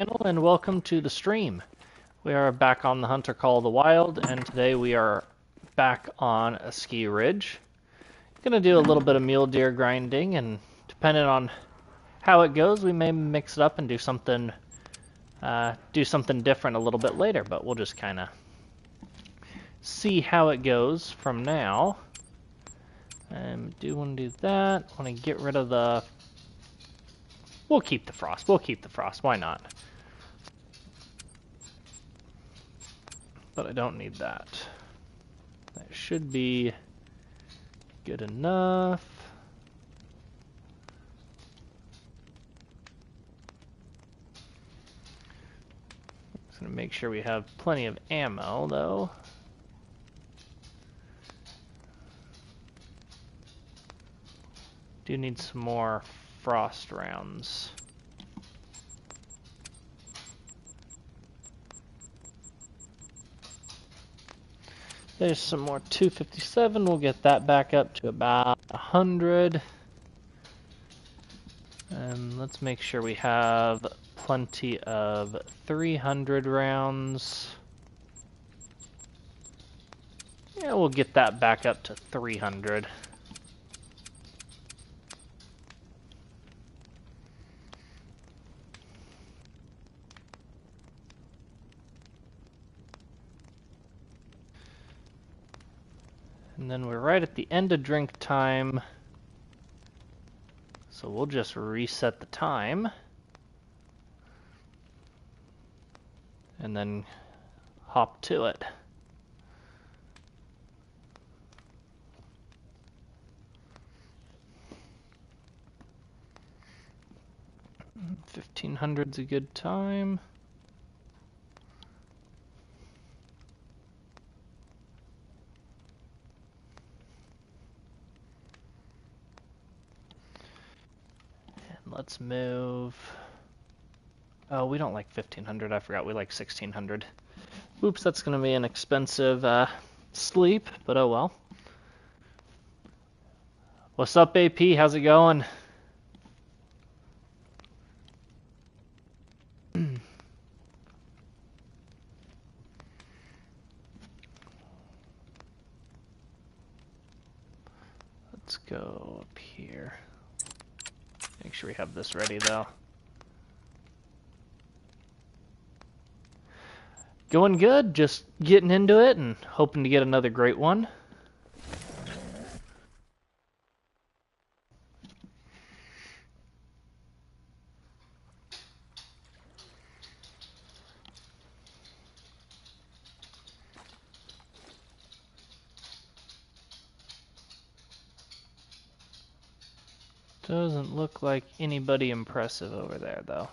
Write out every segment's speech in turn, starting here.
Channel and welcome to the stream. We are back on the Hunter Call of the Wild, and today we are back on a ski ridge. Gonna do a little bit of mule deer grinding, and depending on how it goes, we may mix it up and do something different a little bit later. But we'll just kind of see how it goes from now. Do want to do that. Want to get rid of the. We'll keep the frost. We'll keep the frost. Why not? But I don't need that. That should be good enough. Just gonna make sure we have plenty of ammo, though. Do need some more frost rounds. There's some more 257. We'll get that back up to about 100. And let's make sure we have plenty of 300 rounds. Yeah, we'll get that back up to 300. And then we're right at the end of drink time. So we'll just reset the time. And then hop to it. $1,500's a good time. Let's move. Oh, we don't like 1,500. I forgot we like 1,600. Oops, that's going to be an expensive sleep, but oh well. What's up, AP? How's it going? Let's go up here. Make sure we have this ready, though. Going good, just getting into it and hoping to get another great one. Doesn't look like anybody impressive over there, though.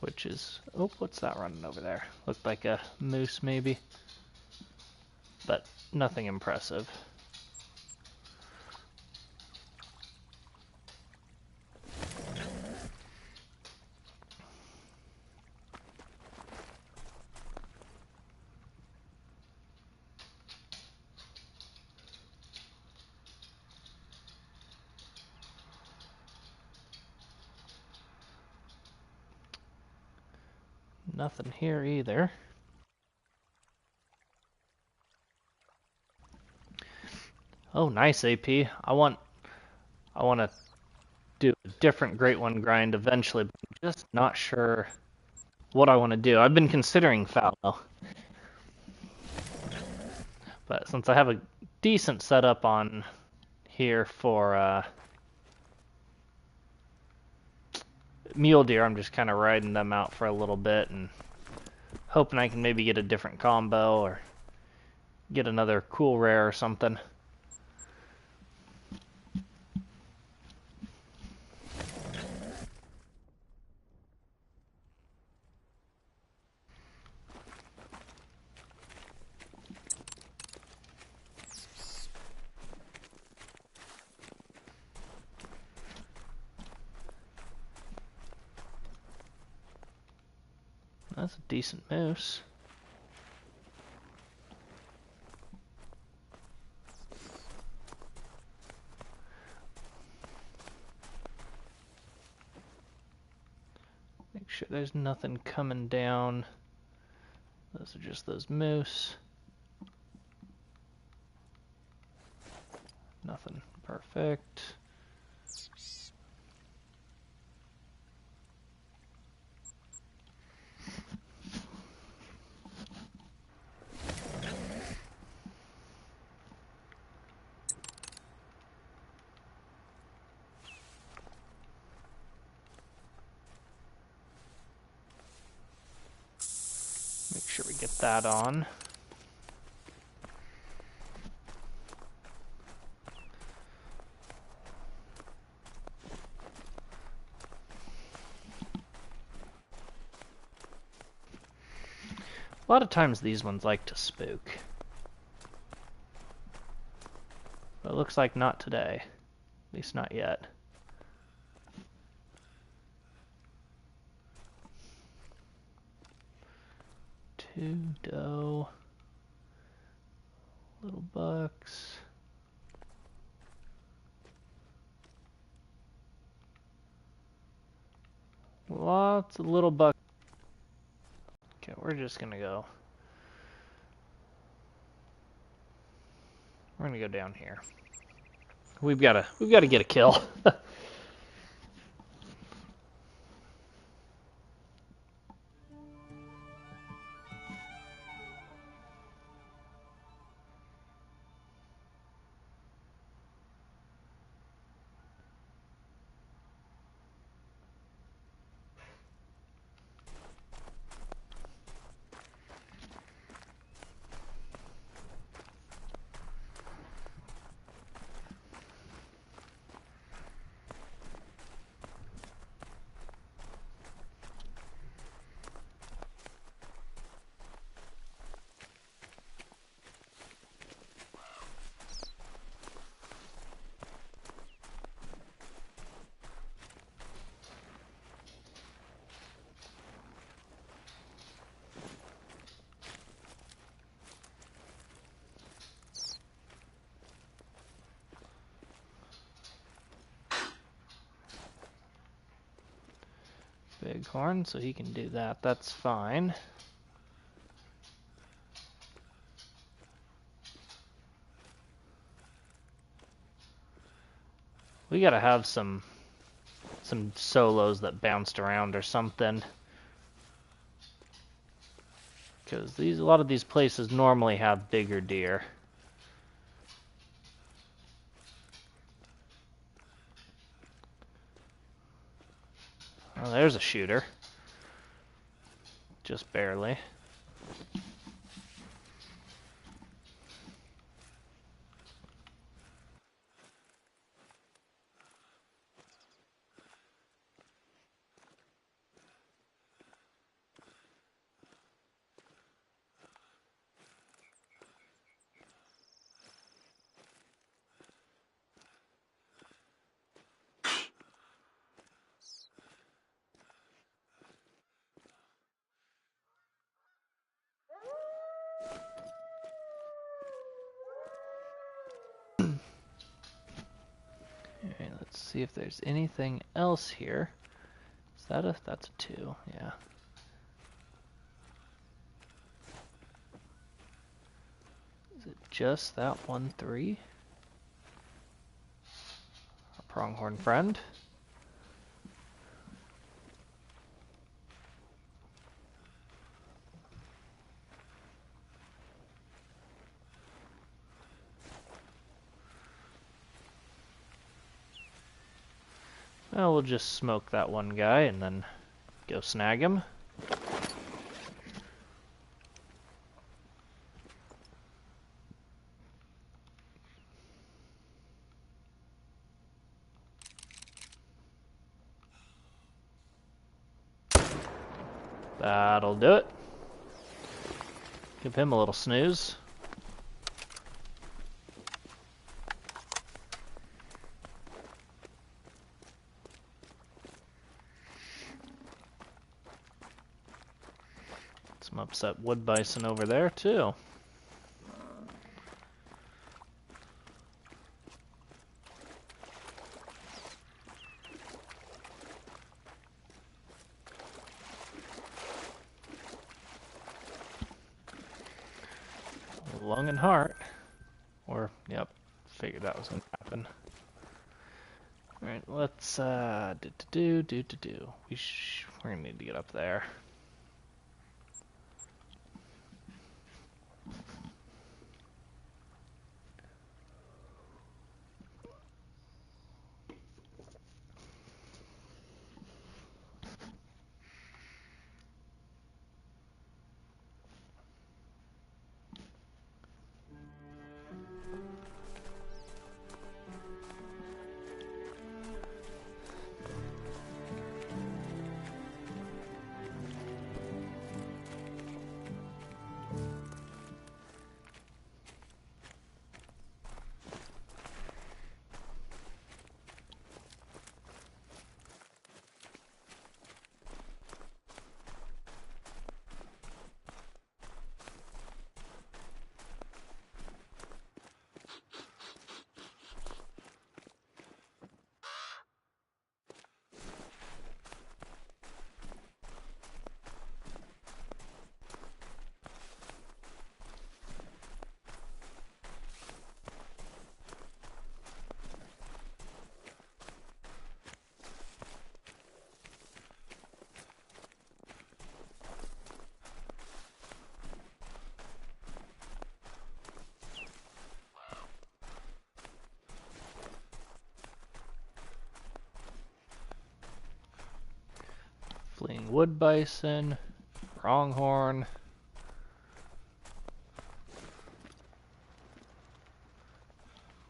Which is... Oh, what's that running over there? Looked like a moose, maybe. But nothing impressive. Nothing here either. Oh, nice AP. I want to do a different Great One grind eventually, but I'm just not sure what I want to do. I've been considering fallow. But since I have a decent setup on here for mule deer, I'm just kind of riding them out for a little bit and hoping I can maybe get a different combo or get another cool rare or something. That's a decent moose. sure there's nothing coming down. Those are just those moose. Nothing. Perfect. Make sure we get that on. A lot of times these ones like to spook. But it looks like not today. At least not yet. Two doe. Little bucks. Lots of little bucks. Okay, we're just gonna go. We're gonna go down here. We've gotta get a kill. Bighorn, so he can do that. That's fine. We gotta have some solos that bounced around or something. Because a lot of these places normally have bigger deer. Oh, there's a shooter. Just barely. Alright, let's see if there's anything else here. Is that that's a 2, yeah. Is it just that 1-3? Our pronghorn friend. Well, we'll just smoke that one guy and then go snag him. That'll do it. Give him a little snooze. Some upset wood bison over there too. lung and heart. Or, yep, figured that was going to happen. Alright, let's, We're going to need to get up there. Fleeing wood bison, pronghorn.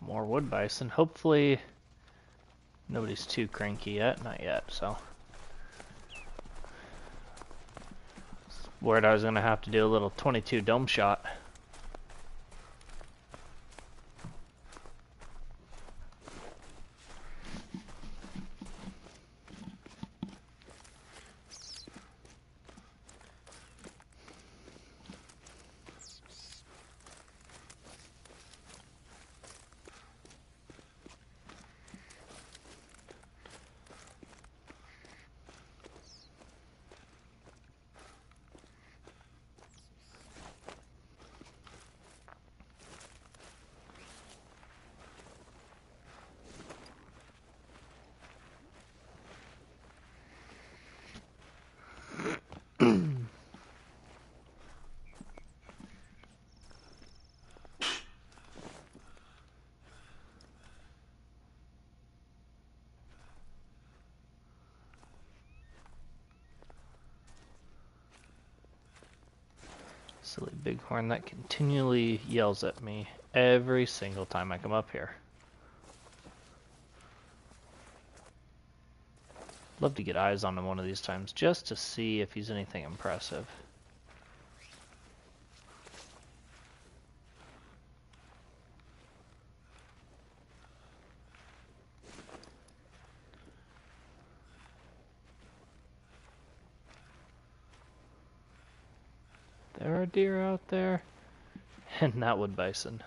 More wood bison. Hopefully nobody's too cranky yet. Not yet, so. Worried I was going to have to do a little 22 dome shot. Silly bighorn that continually yells at me every single time I come up here. Love to get eyes on him one of these times just to see if he's anything impressive. There are deer out there, and that wood bison.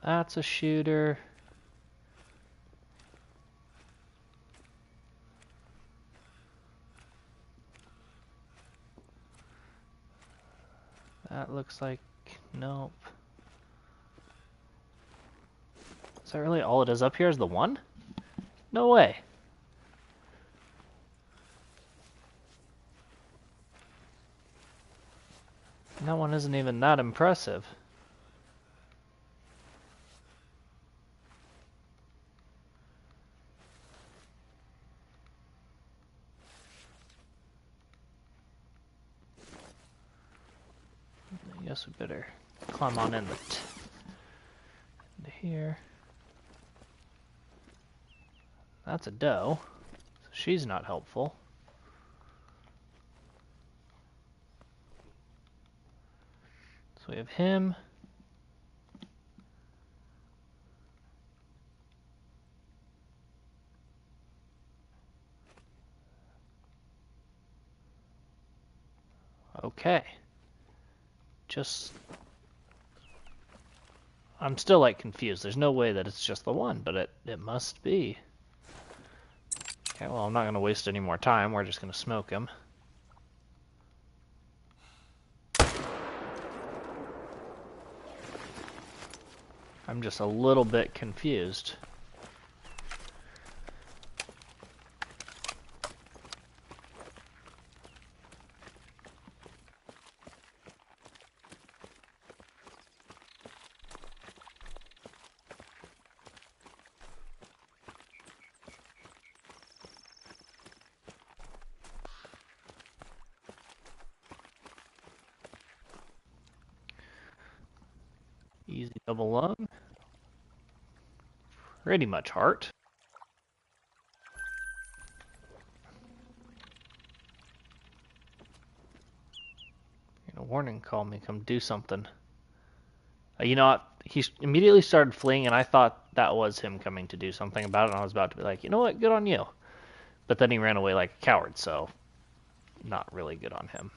That's a shooter. That looks like, nope. Is that really all it is up here is the one? No way. And that one isn't even that impressive. I guess we better climb on into here. That's a doe, so she's not helpful. So we have him. Okay. Just... I'm still, like, confused. There's no way that it's just the one, but it must be. Okay, well, I'm not going to waste any more time. We're just going to smoke him. I'm just a little bit confused. Easy double lung. Pretty much heart. A warning call me, come do something. You know what? He immediately started fleeing, and I thought that was him coming to do something about it, and I was about to be like, you know what, good on you. But then he ran away like a coward, so not really good on him.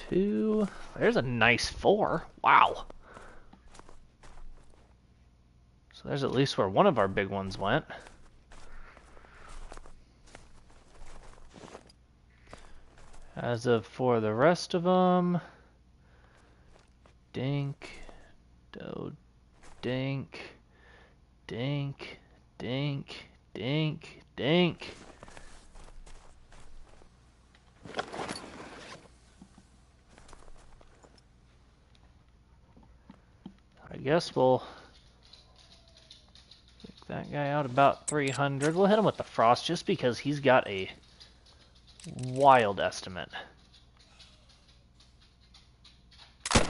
Two. There's a nice 4. Wow. So there's at least where one of our big ones went. As of for the rest of them, dink, do, dink, dink, dink, dink, dink. I guess we'll kick that guy out about 300. We'll hit him with the frost just because he's got a wild estimate. That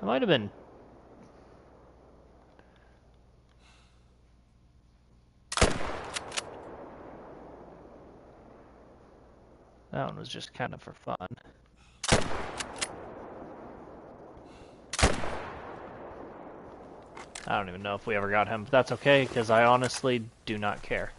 might have been... That one was just kind of for fun. I don't even know if we ever got him, but that's okay, because I honestly do not care.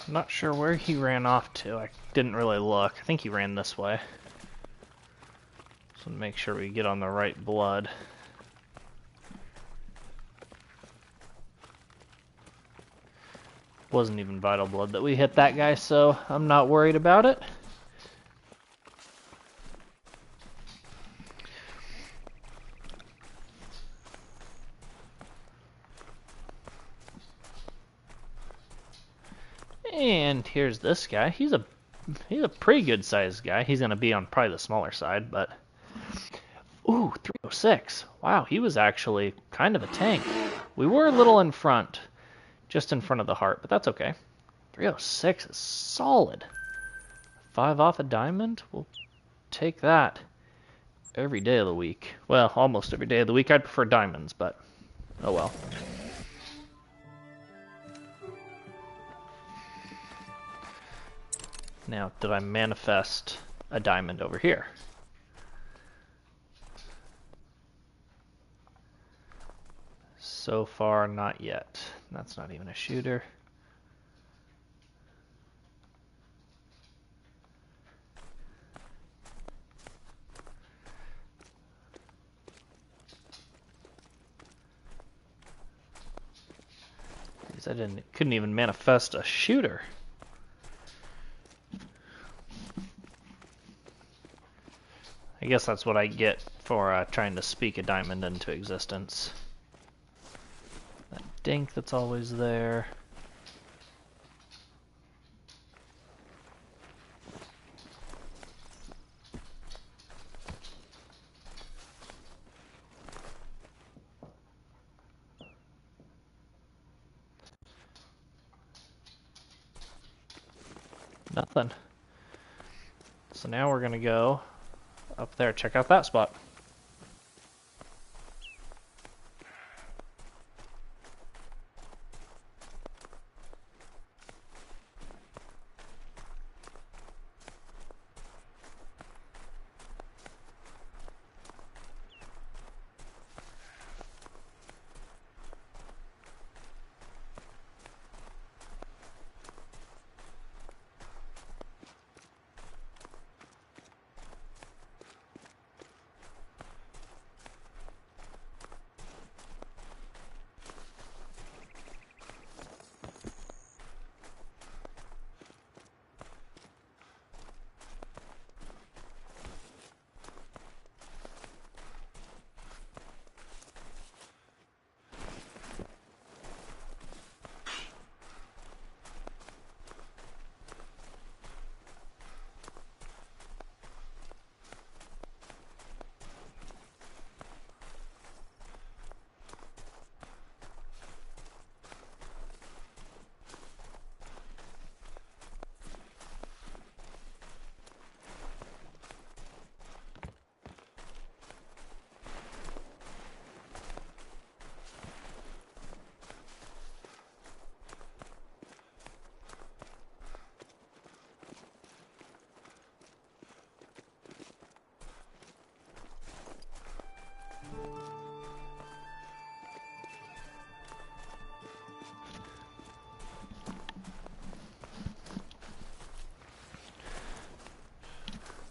I'm not sure where he ran off to. I didn't really look. I think he ran this way. So make sure we get on the right blood. Wasn't even vital blood that we hit that guy, so I'm not worried about it. And here's this guy. He's a pretty good sized guy. He's gonna be on probably the smaller side, but ooh, 306. Wow, he was actually kind of a tank. We were a little in front, just in front of the heart, but that's okay. 306 is solid. 5 off a diamond. We'll take that every day of the week. Well, almost every day of the week. I'd prefer diamonds, but oh well. Now, did I manifest a diamond over here? So far, not yet. That's not even a shooter. I couldn't even manifest a shooter. I guess that's what I get for trying to speak a diamond into existence. That dink that's always there. Nothing. So now we're gonna go up there, check out that spot.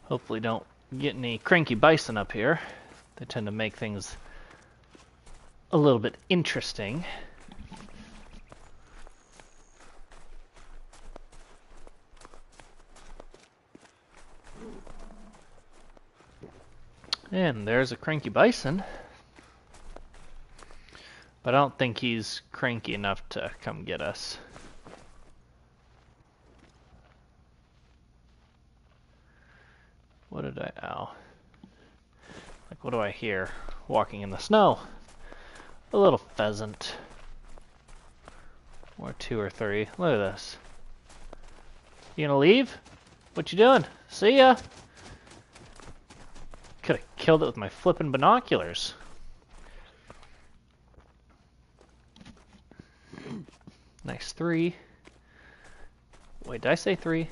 Hopefully don't get any cranky bison up here. They tend to make things a little bit interesting. And there's a cranky bison. But I don't think he's cranky enough to come get us. What did I... ow. Like, what do I hear? Walking in the snow. A little pheasant. Or two or three. Look at this. You gonna leave? What you doing? See ya! Could have killed it with my flippin' binoculars. Nice 3. Wait, did I say 3?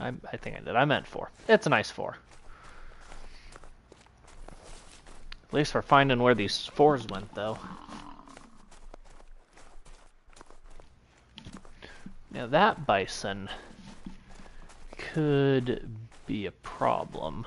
I think I did. I meant 4. It's a nice 4. At least we're finding where these 4s went, though. Now that bison could be a problem.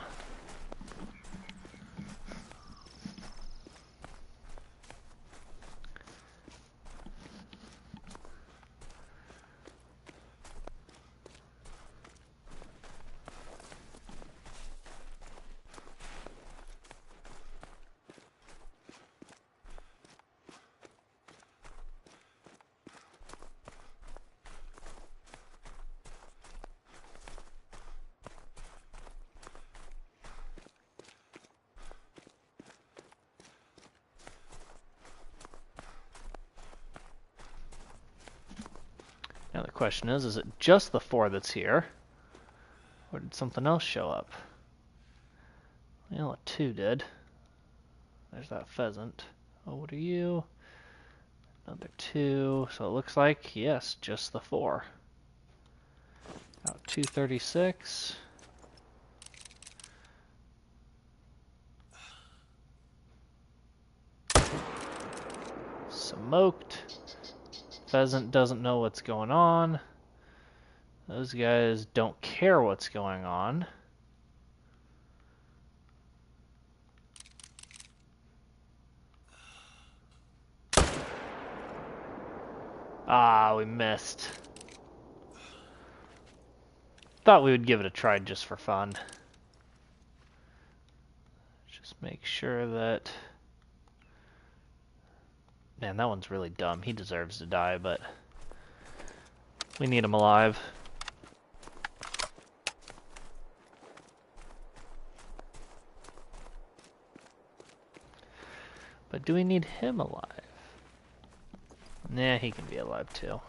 Now the question is it just the 4 that's here? Or did something else show up? Well, a 2 did. There's that pheasant. Oh, what are you? Another 2. So it looks like, yes, just the 4. About 236. smoked. Pheasant doesn't know what's going on. Those guys don't care what's going on. Ah, we missed. Thought we would give it a try just for fun. Just make sure that... Man, that one's really dumb. He deserves to die, but we need him alive. But do we need him alive? Nah, he can be alive too.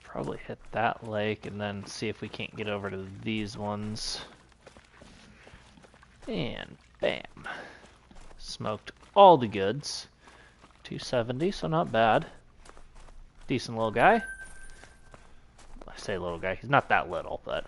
Probably hit that lake and then see if we can't get over to these ones. And bam. Smoked all the goods. 270, so not bad. Decent little guy. I say little guy, he's not that little, but...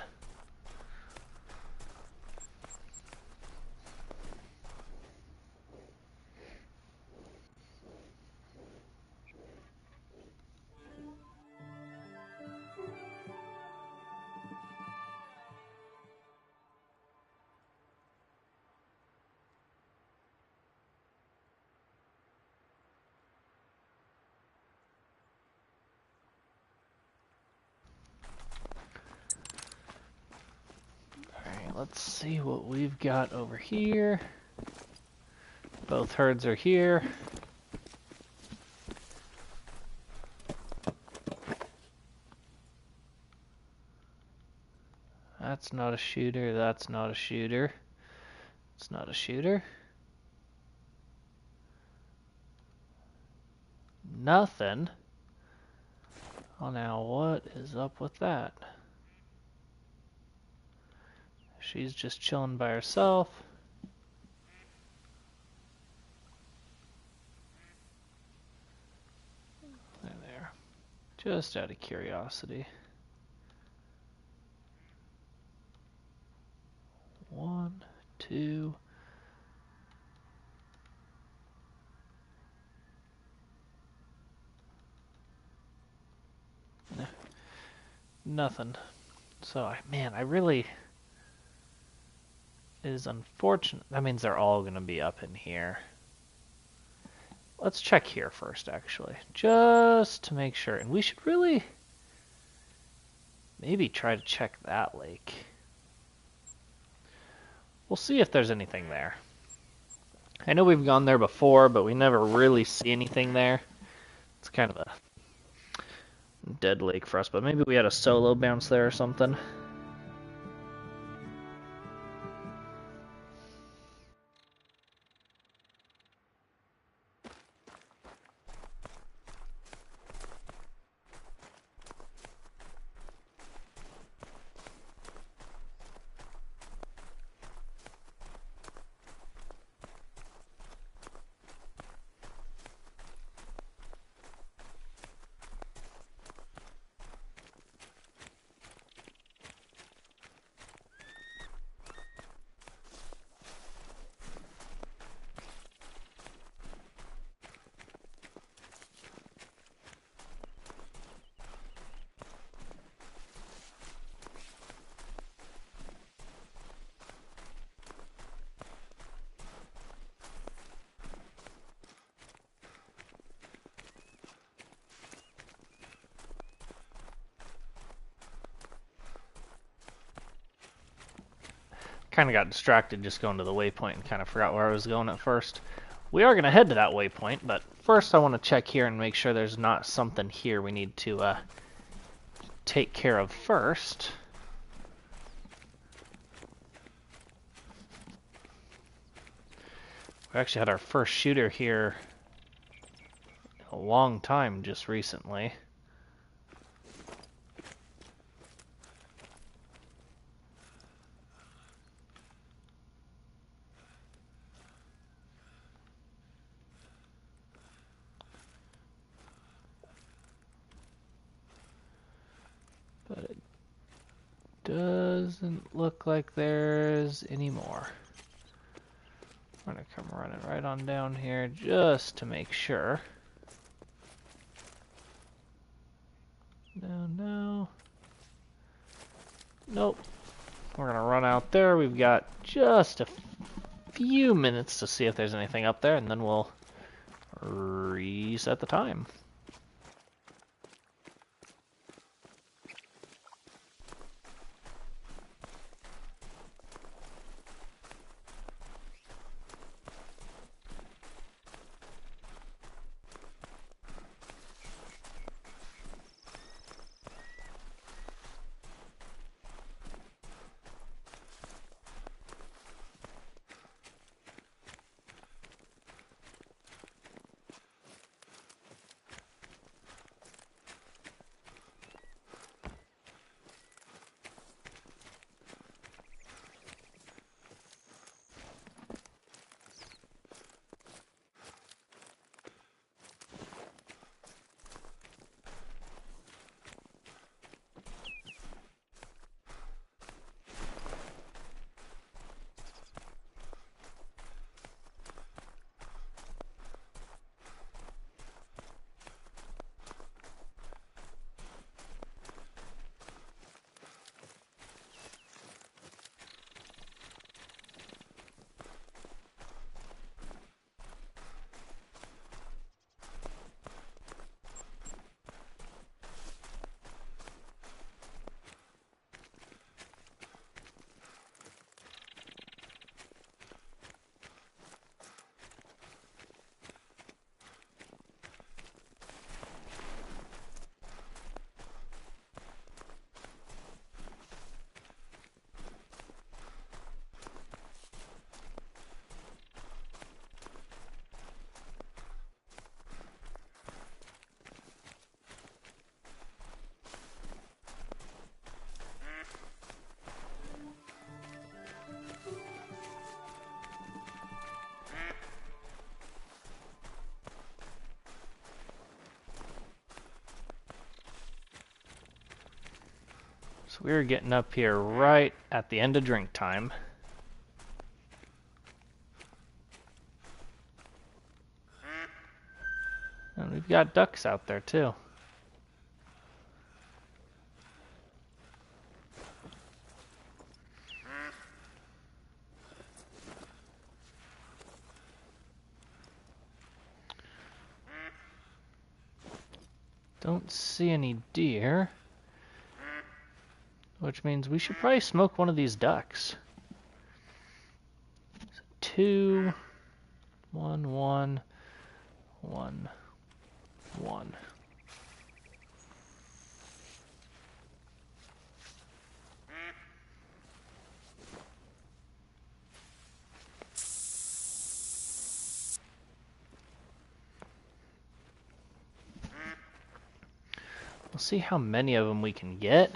Let's see what we've got over here. Both herds are here. That's not a shooter, that's not a shooter. It's not a shooter. Nothing. Oh, now what is up with that? She's just chilling by herself. There. Just out of curiosity. 1, 2. Nothing. So, man, I really... It is unfortunate. That means they're all going to be up in here. Let's check here first, actually. Just to make sure. And we should really... maybe try to check that lake. We'll see if there's anything there. I know we've gone there before, but we never really see anything there. It's kind of a dead lake for us, but maybe we had a solo bounce there or something. Kind of got distracted just going to the waypoint and kind of forgot where I was going at first. We are going to head to that waypoint, but first I want to check here and make sure there's not something here we need to take care of first. We actually had our first shooter here in a long time just recently. But it doesn't look like there's any more. I'm gonna come running right on down here just to make sure. No. Nope. We're gonna run out there. We've got just a few minutes to see if there's anything up there, and then we'll reset the time. So we're getting up here right at the end of drink time. And we've got ducks out there too. Don't see any deer, which means we should probably smoke one of these ducks. So 2, 1, 1, 1, 1. We'll see how many of them we can get.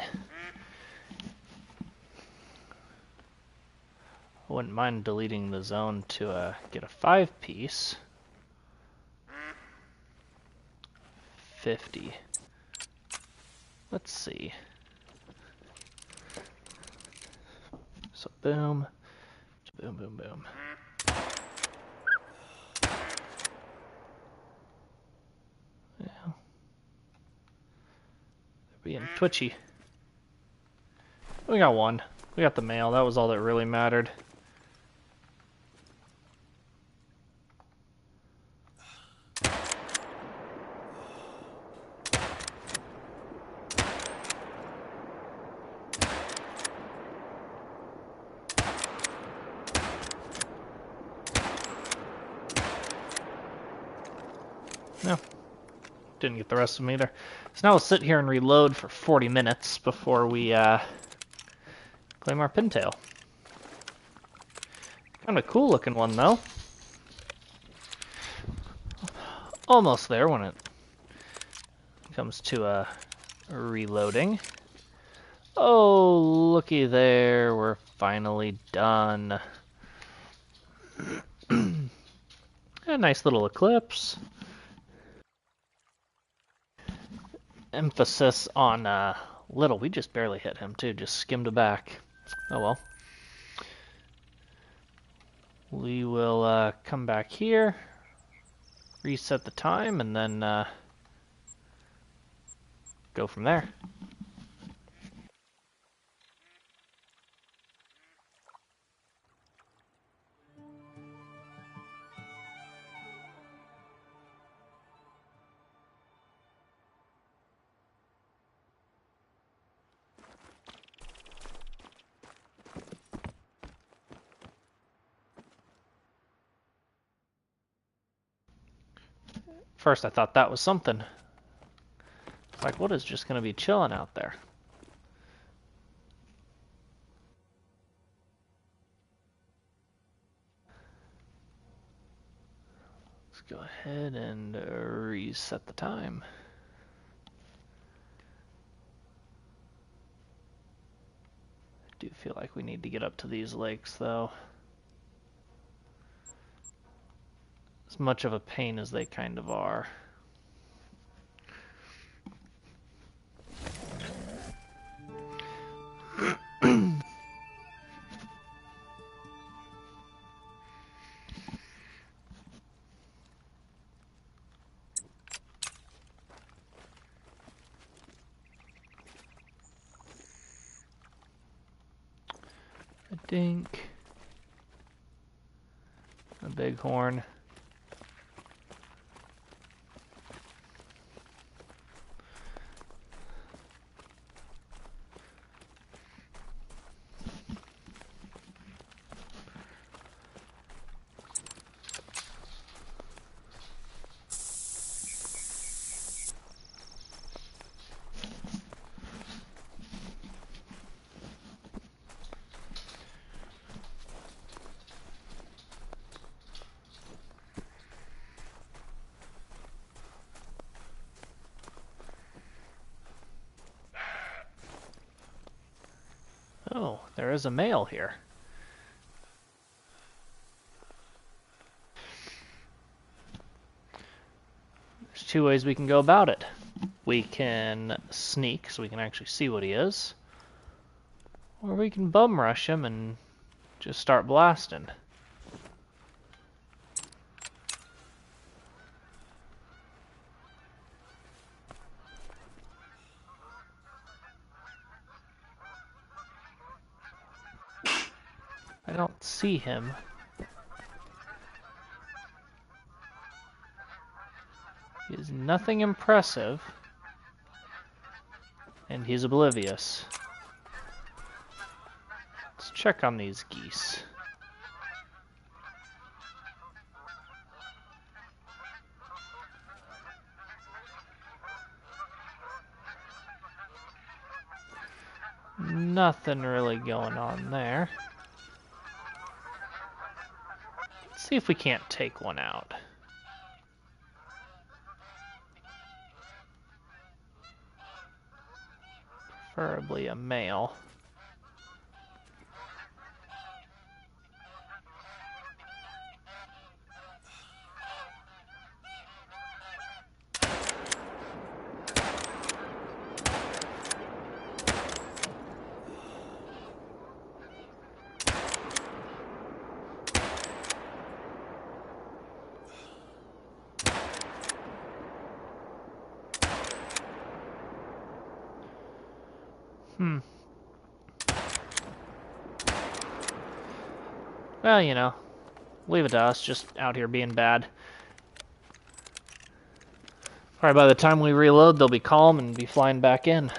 I wouldn't mind deleting the zone to get a 5-piece. 50. Let's see. So boom, boom, boom, boom. Yeah. They're being twitchy. We got one. We got the male. That was all that really mattered. No, didn't get the rest of them either. So now we'll sit here and reload for 40 minutes before we claim our pintail. Kind of cool looking one though. almost there when it comes to reloading. Oh, looky there, we're finally done. A nice little eclipse. Emphasis on little. We just barely hit him too, just skimmed back. Oh well. We will come back here, reset the time, and then go from there. First I thought that was something. It's like, what is just going to be chilling out there? Let's go ahead and reset the time. I do feel like we need to get up to these lakes though. As much of a pain as they kind of are. A dink. A bighorn. Oh, there is a male here. There's two ways we can go about it. We can sneak so we can actually see what he is. Or we can bum rush him and just start blasting. I don't see him. He is nothing impressive. And he's oblivious. Let's check on these geese. Nothing really going on there. Let's see if we can't take one out. Preferably a male. Well, you know, leave it to us, just out here being bad. Probably by the time we reload, they'll be calm and be flying back in.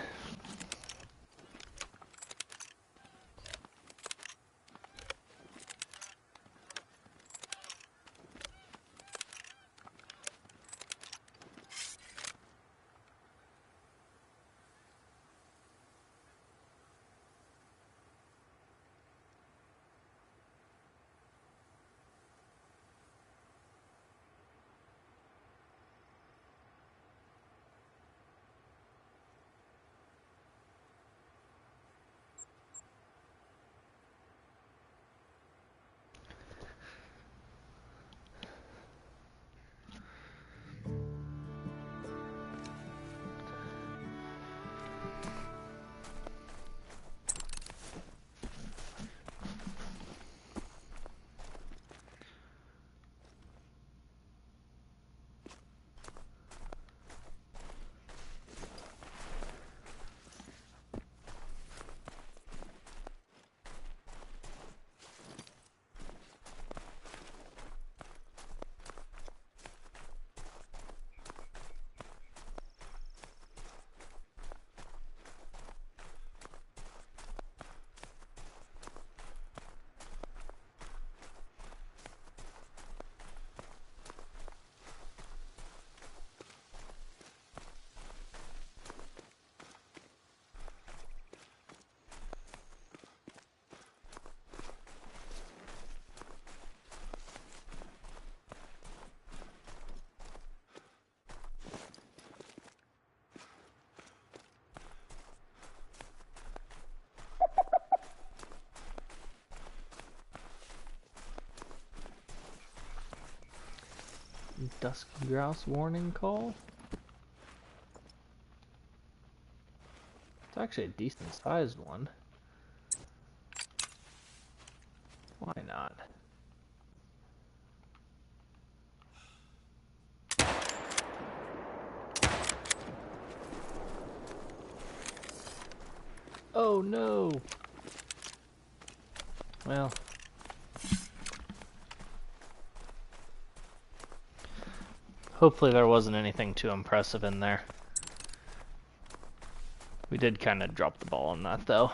Dusky grouse warning call. It's actually a decent sized one. Why not? Oh no! Well, hopefully there wasn't anything too impressive in there. We did kind of drop the ball on that though.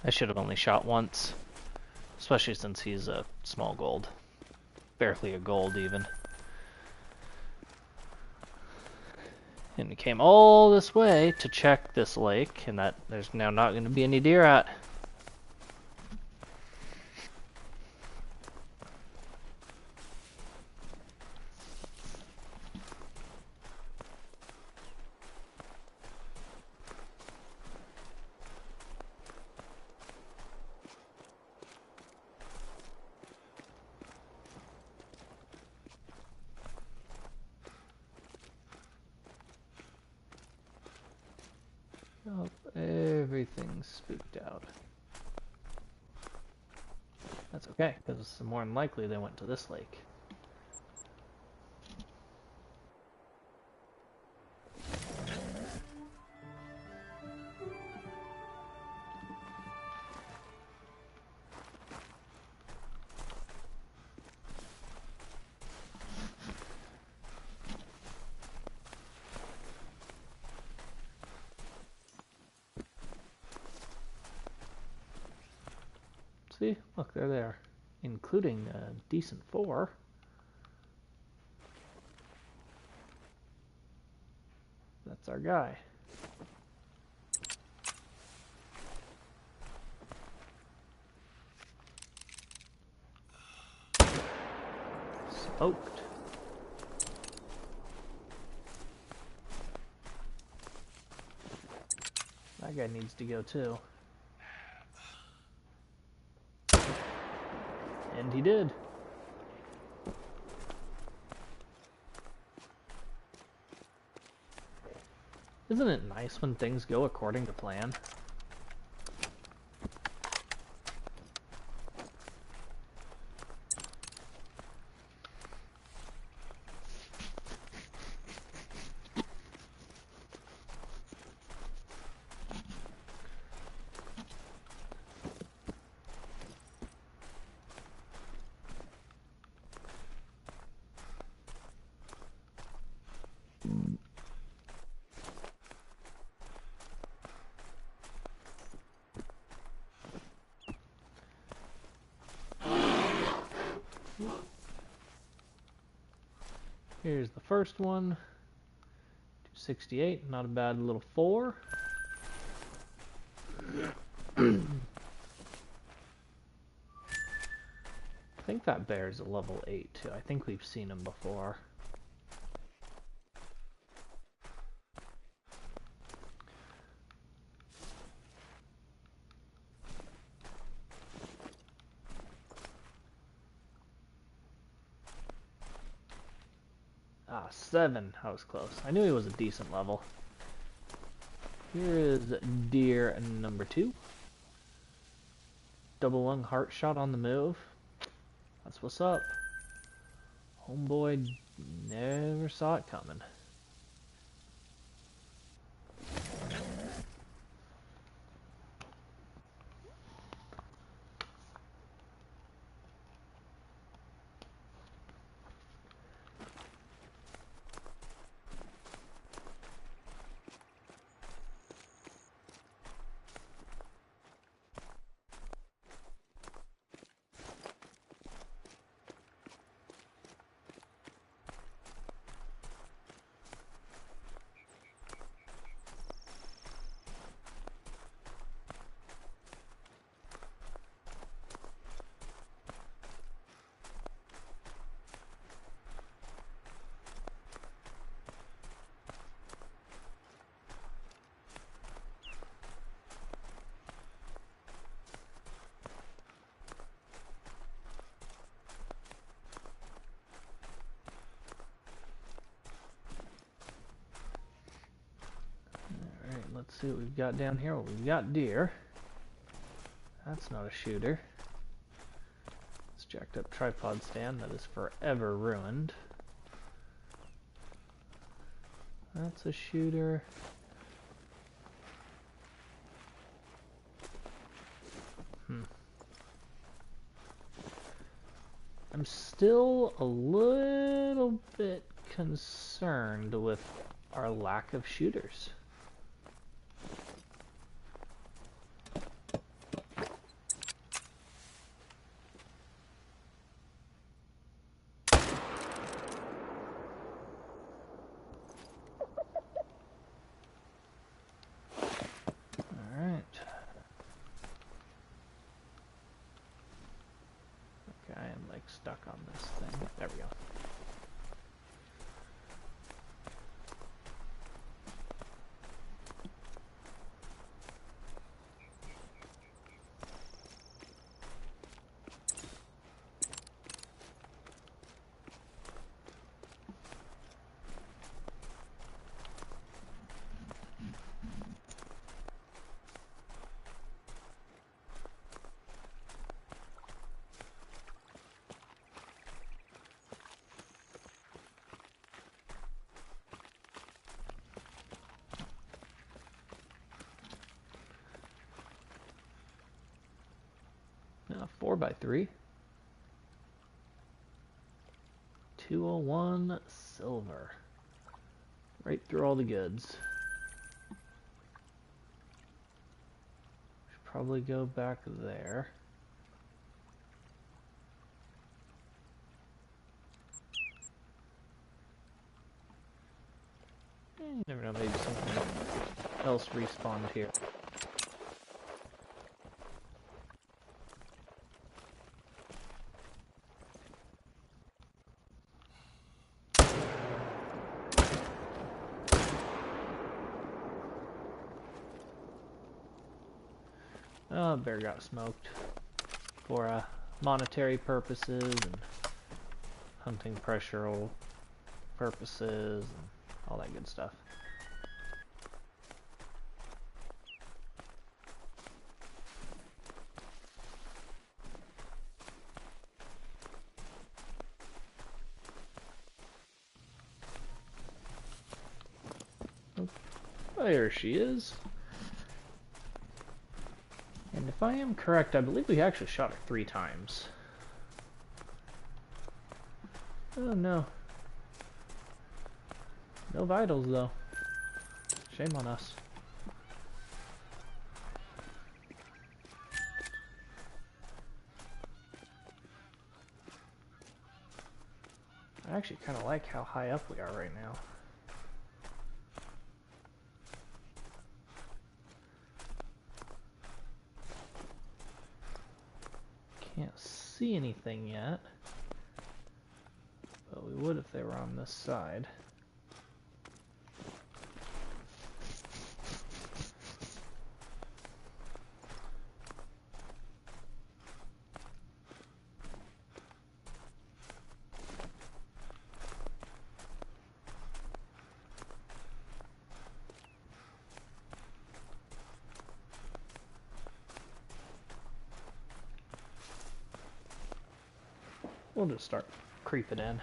I should have only shot once, especially since he's a small gold. Barely a gold even. And we came all this way to check this lake, and that there's now not going to be any deer at. Oh, everything's spooked out. That's okay, because more than likely they went to this lake. See? Look, they're there. Including a decent 4. That's our guy. Smoked. That guy needs to go too. And he did. Isn't it nice when things go according to plan? Here's the first one. 268, not a bad little 4. I think that bear's a level 8 too. I think we've seen him before. Ah, 7. I was close. I knew he was a decent level. Here is deer number 2. Double lung heart shot on the move. That's what's up. Homeboy never saw it coming. Let's see what we've got down here. Well, we've got deer. That's not a shooter. This jacked up tripod stand that is forever ruined. That's a shooter. I'm still a little bit concerned with our lack of shooters. Stuck on this thing. There we go. Now 4x3. 201 silver. Right through all the goods. Should probably go back there. You never know, maybe something else respawned here. Oh, bear got smoked for monetary purposes and hunting pressure purposes and all that good stuff. Oh, there she is. And if I am correct, I believe we actually shot her 3 times. Oh no. No vitals though. Shame on us. I actually kind of like how high up we are right now. Can't see anything yet, but we would if they were on this side. We'll just start creeping in.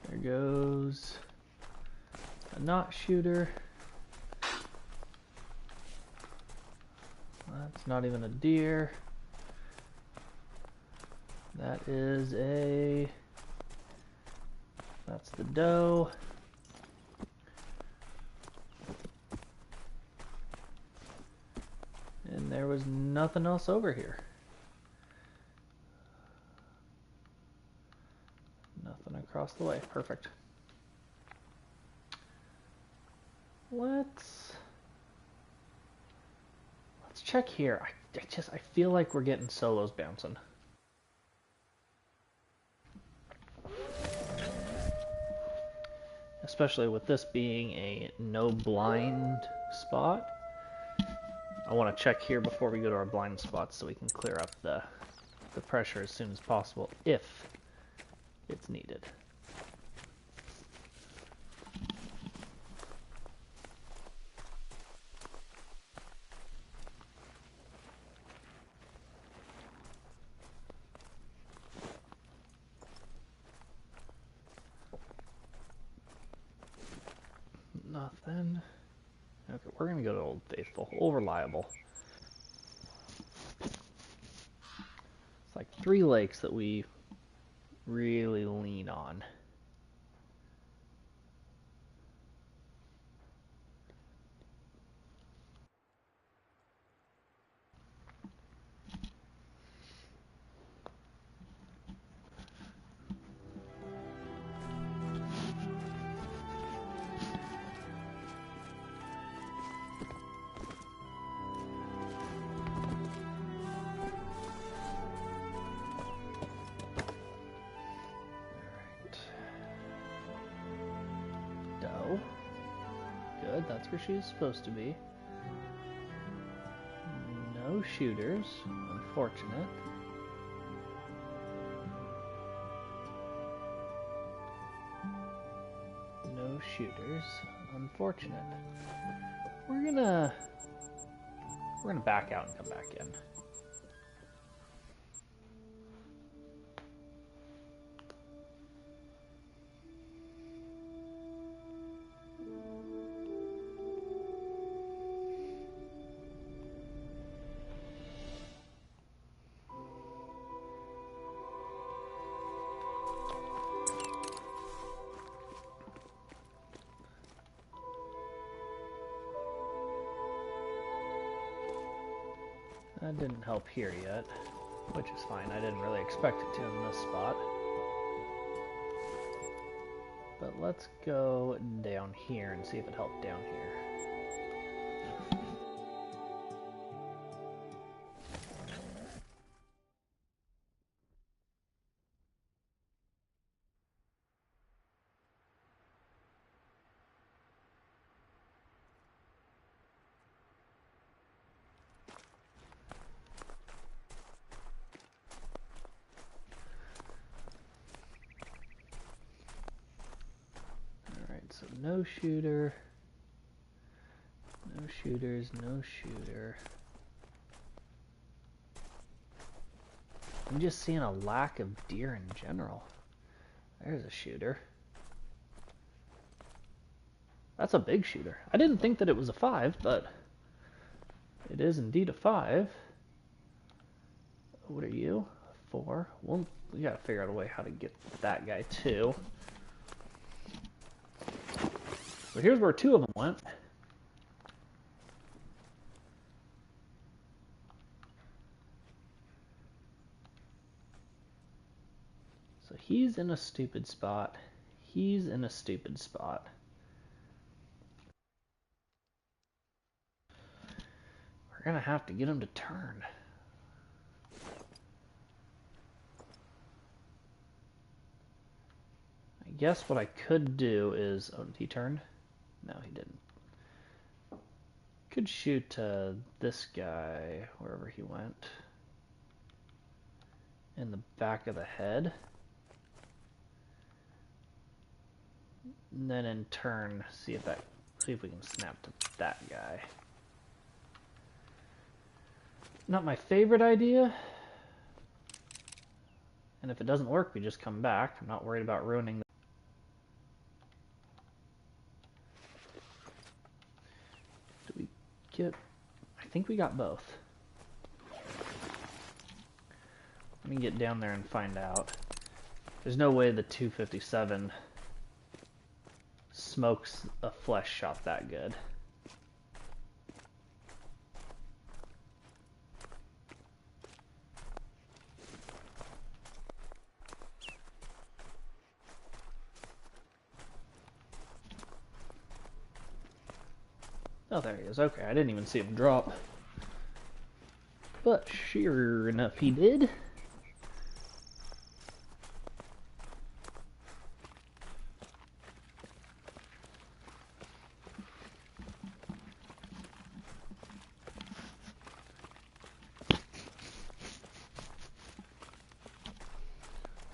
There goes a not shooter. It's not even a deer. That is a... That's the doe. And there was nothing else over here. Nothing across the way. Perfect. Let's check here. I feel like we're getting solos bouncing. Especially with this being a no blind spot. I want to check here before we go to our blind spots so we can clear up the pressure as soon as possible if it's needed. Nothing. Okay, we're gonna go to Old Faithful. Old Reliable. It's like 3 lakes that we really lean on. Doe. Good, that's where she's supposed to be. No shooters. Unfortunate. No shooters. Unfortunate. We're gonna back out and come back in. That didn't help here yet, which is fine. I didn't really expect it to in this spot. But let's go down here and see if it helped down here. So no shooter, no shooters, no shooter. I'm just seeing a lack of deer in general. There's a shooter. That's a big shooter. I didn't think that it was a 5, but it is indeed a 5. What are you? 4. Well, we gotta figure out a way how to get that guy too. So here's where 2 of them went. So he's in a stupid spot. He's in a stupid spot. We're gonna have to get him to turn. I guess what I could do is... Oh, did he turn? No, he didn't. Could shoot this guy, wherever he went, in the back of the head. And then in turn, see if we can snap to that guy. Not my favorite idea. And if it doesn't work, we just come back. I'm not worried about ruining the... Do we get... I think we got both. Let me get down there and find out. There's no way the 257 smokes a flesh shot that good. Oh, there he is. Okay, I didn't even see him drop. But sure enough, he did.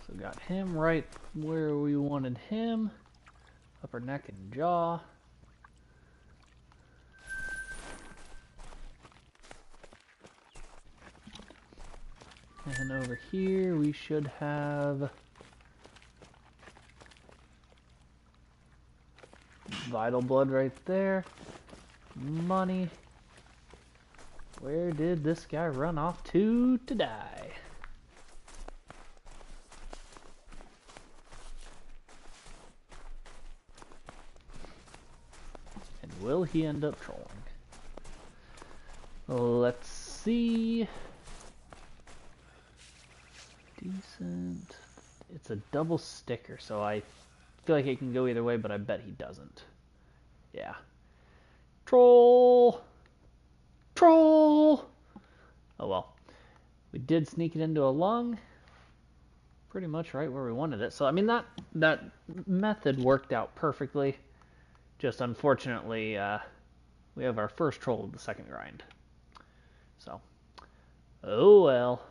So got him right where we wanted him. Upper neck and jaw. And over here we should have vital blood right there. Money. Where did this guy run off to die? And will he end up trolling? Let's see. Decent. It's a double sticker, so I feel like it can go either way, but I bet he doesn't. Yeah. Troll! Troll! Oh well. We did sneak it into a lung. Pretty much right where we wanted it. So, I mean, that method worked out perfectly. Just unfortunately, we have our first troll of the second grind. So, oh well.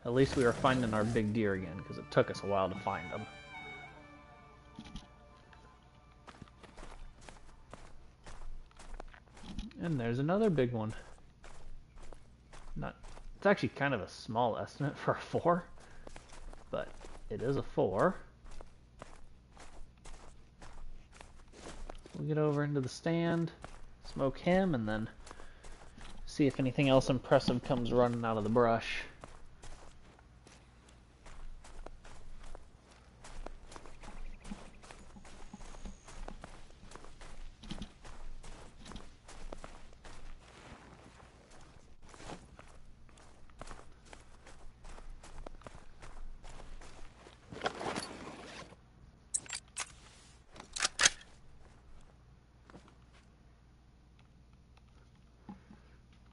At least we are finding our big deer again, because it took us a while to find them. And there's another big one. It's actually kind of a small estimate for a 4, but it is a 4. We'll get over into the stand, smoke him, and then see if anything else impressive comes running out of the brush.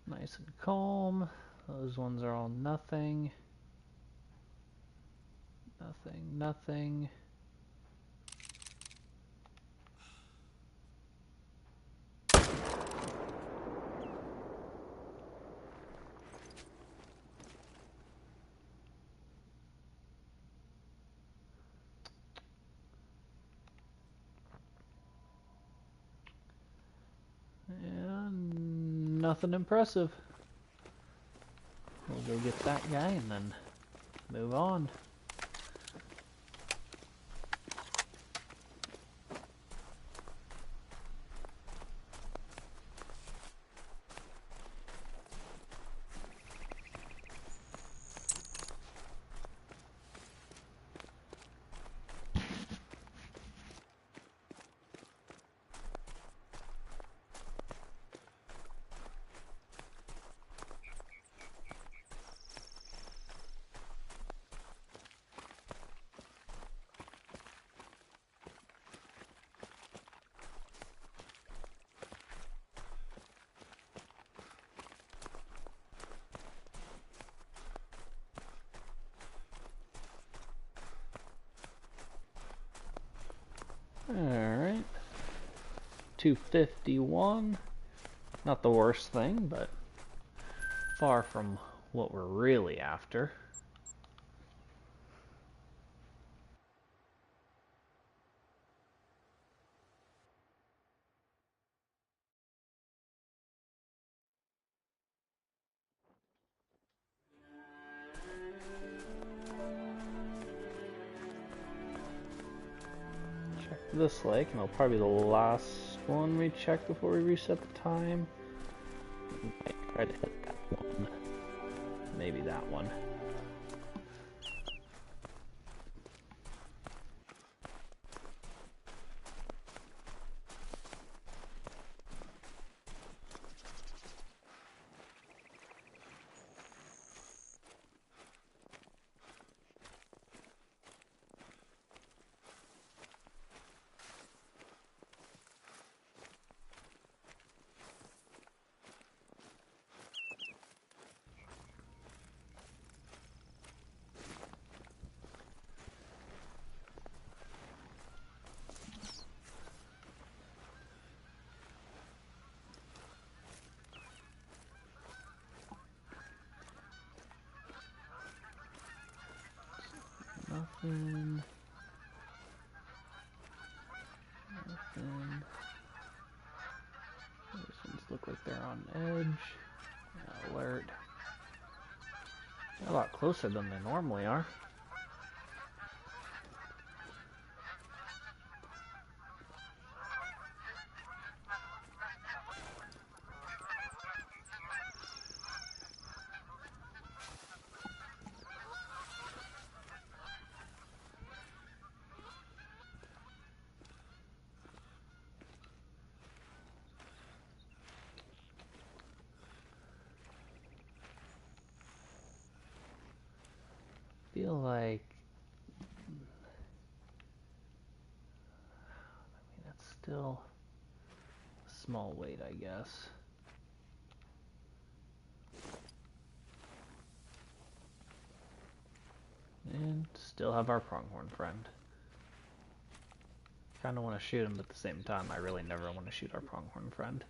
Nice and calm. Those ones are all nothing. Nothing, nothing. And nothing impressive. We'll go get that guy and then move on. Alright. 251. Not the worst thing, but far from what we're really after. Check this lake, and it'll probably be the last one we check before we reset the time? We might try to hit that one. Maybe that one. Nothing. Nothing. These ones look like they're on edge. Alert. They're a lot closer than they normally are. Feel like, that's still a small weight, I guess. And still have our pronghorn friend. Kind of want to shoot him, but at the same time, I really never want to shoot our pronghorn friend.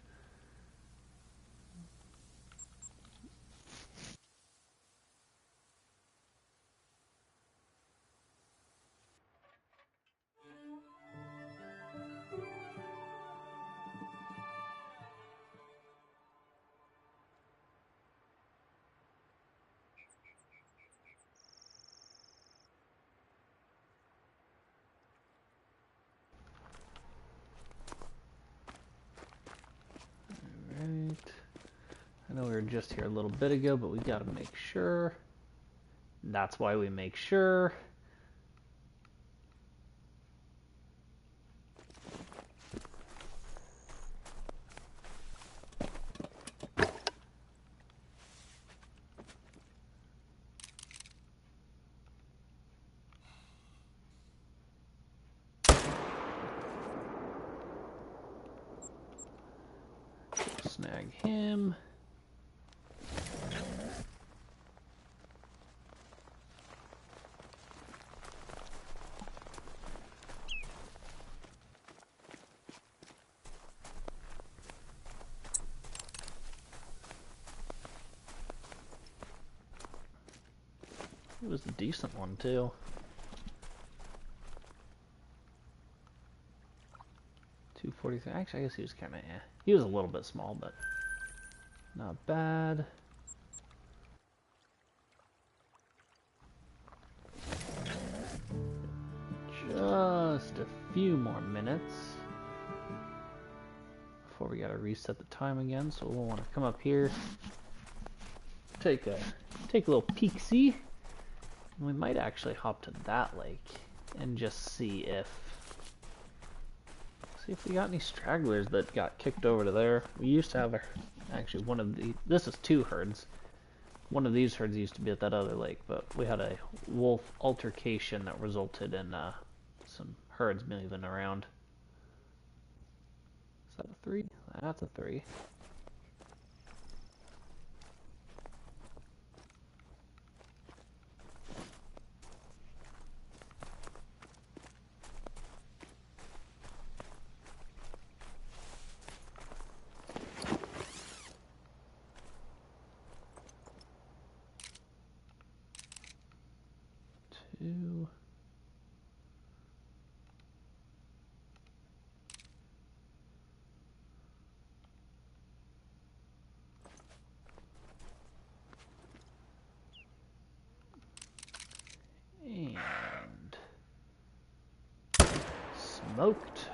I know we were just here a little bit ago, but we gotta make sure. That's why we make sure. Snag him. It was a decent one too. .243. Actually, I guess he was kind of He was a little bit small, but not bad. Just a few more minutes before we gotta reset the time again. So we'll want to come up here, take a little peek-see. We might actually hop to that lake and just see if we got any stragglers that got kicked over to there. We used to have actually one of the, this is 2 herds. One of these herds used to be at that other lake, but we had a wolf altercation that resulted in some herds moving around. Is that a 3? That's a 3. Two. And smoked.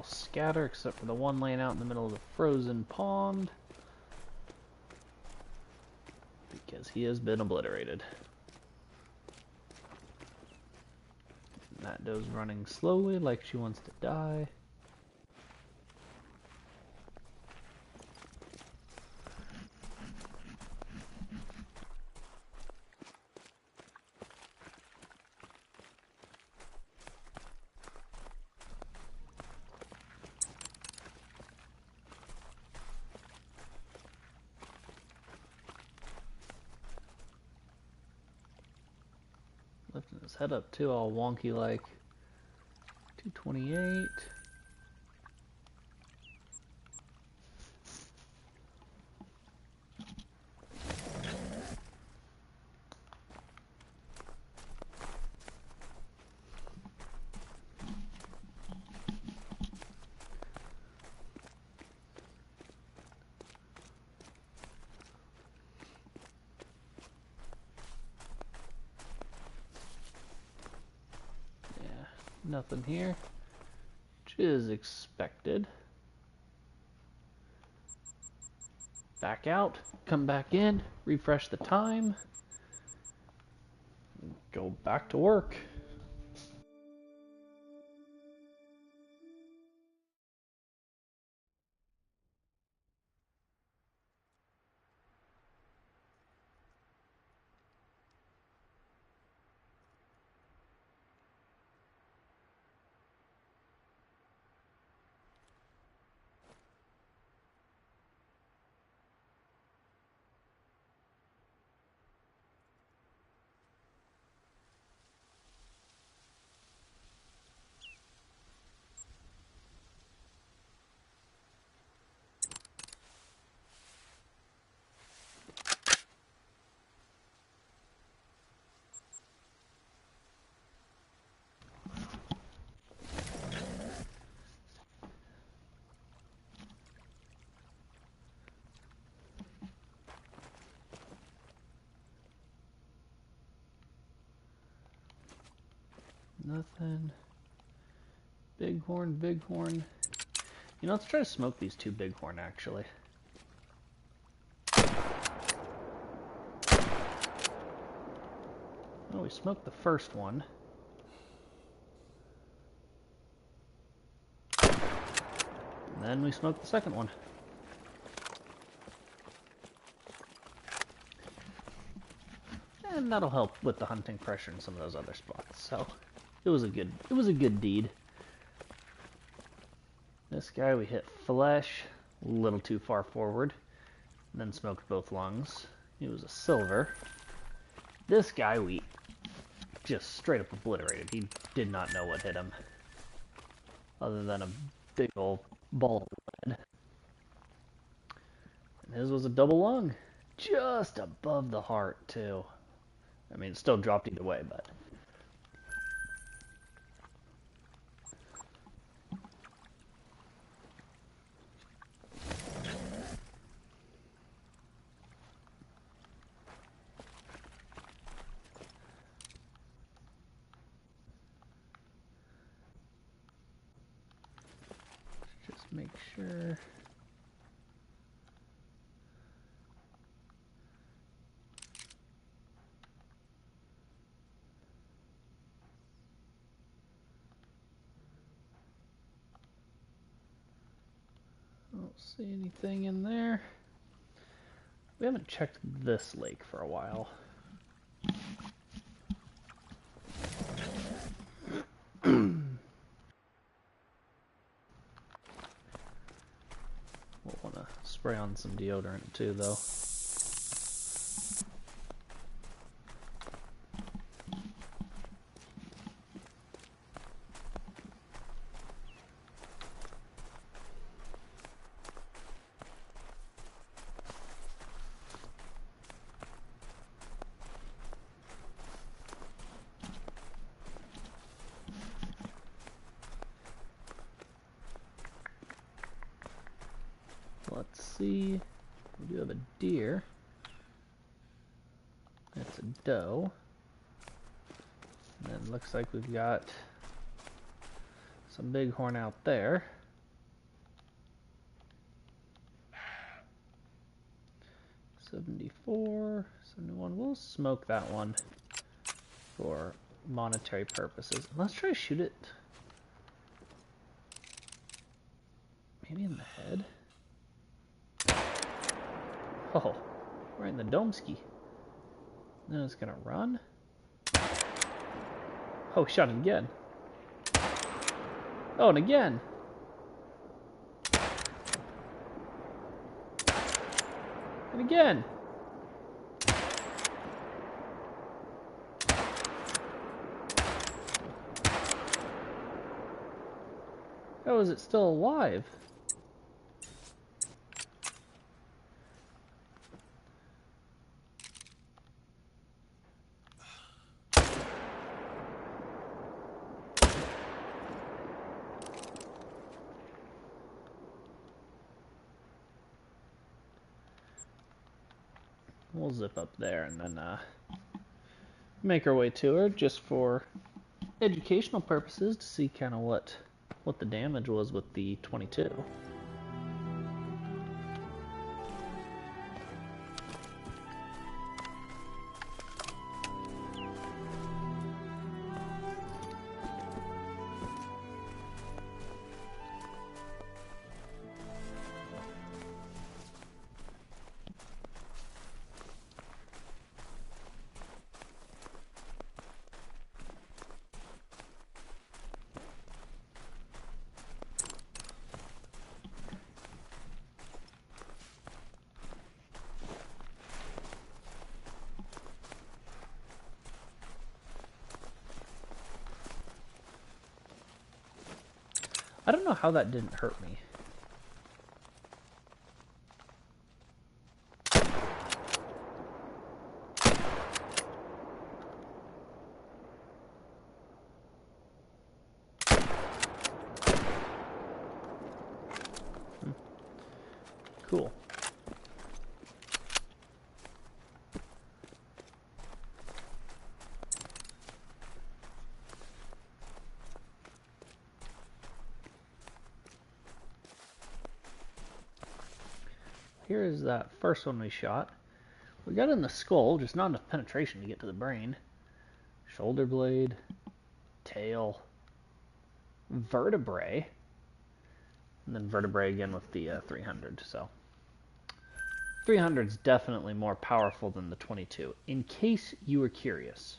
scatter except for the one laying out in the middle of the frozen pond. Because he has been obliterated. And that doe's running slowly like she wants to die. Lifting his head up too, all wonky like. 228. Nothing here, which is expected. Back out, come back in, refresh the time, go back to work. Nothing. Bighorn, bighorn. You know, let's try to smoke these two bighorn actually. Oh, we smoked the first one. And then we smoked the second one. And that'll help with the hunting pressure in some of those other spots. So it was a good deed. This guy we hit flesh, a little too far forward, and then smoked both lungs. He was a silver. This guy we just straight up obliterated. He did not know what hit him, other than a big old ball of lead. And his was a double lung, just above the heart too. I mean, it still dropped either way, but just make sure. I don't see anything in there. We haven't checked this lake for a while. We'll want to spray on some deodorant too, though. Let's see. We do have a deer. That's a doe. And then looks like we've got some bighorn out there. 74, 71. We'll smoke that one for monetary purposes. Let's try to shoot it maybe in the head. Oh, right in the domeski. Then it's gonna run. Oh, shot it again. Oh, and again. And again. How is it still alive? We'll zip up there and then make our way to her just for educational purposes to see kind of what the damage was with the 22. I don't know how that didn't hurt me. Cool. Here is that first one we shot. We got in the skull, just not enough penetration to get to the brain. Shoulder blade, tail, vertebrae, and then vertebrae again with the 300. So 300 is definitely more powerful than the 22, in case you were curious.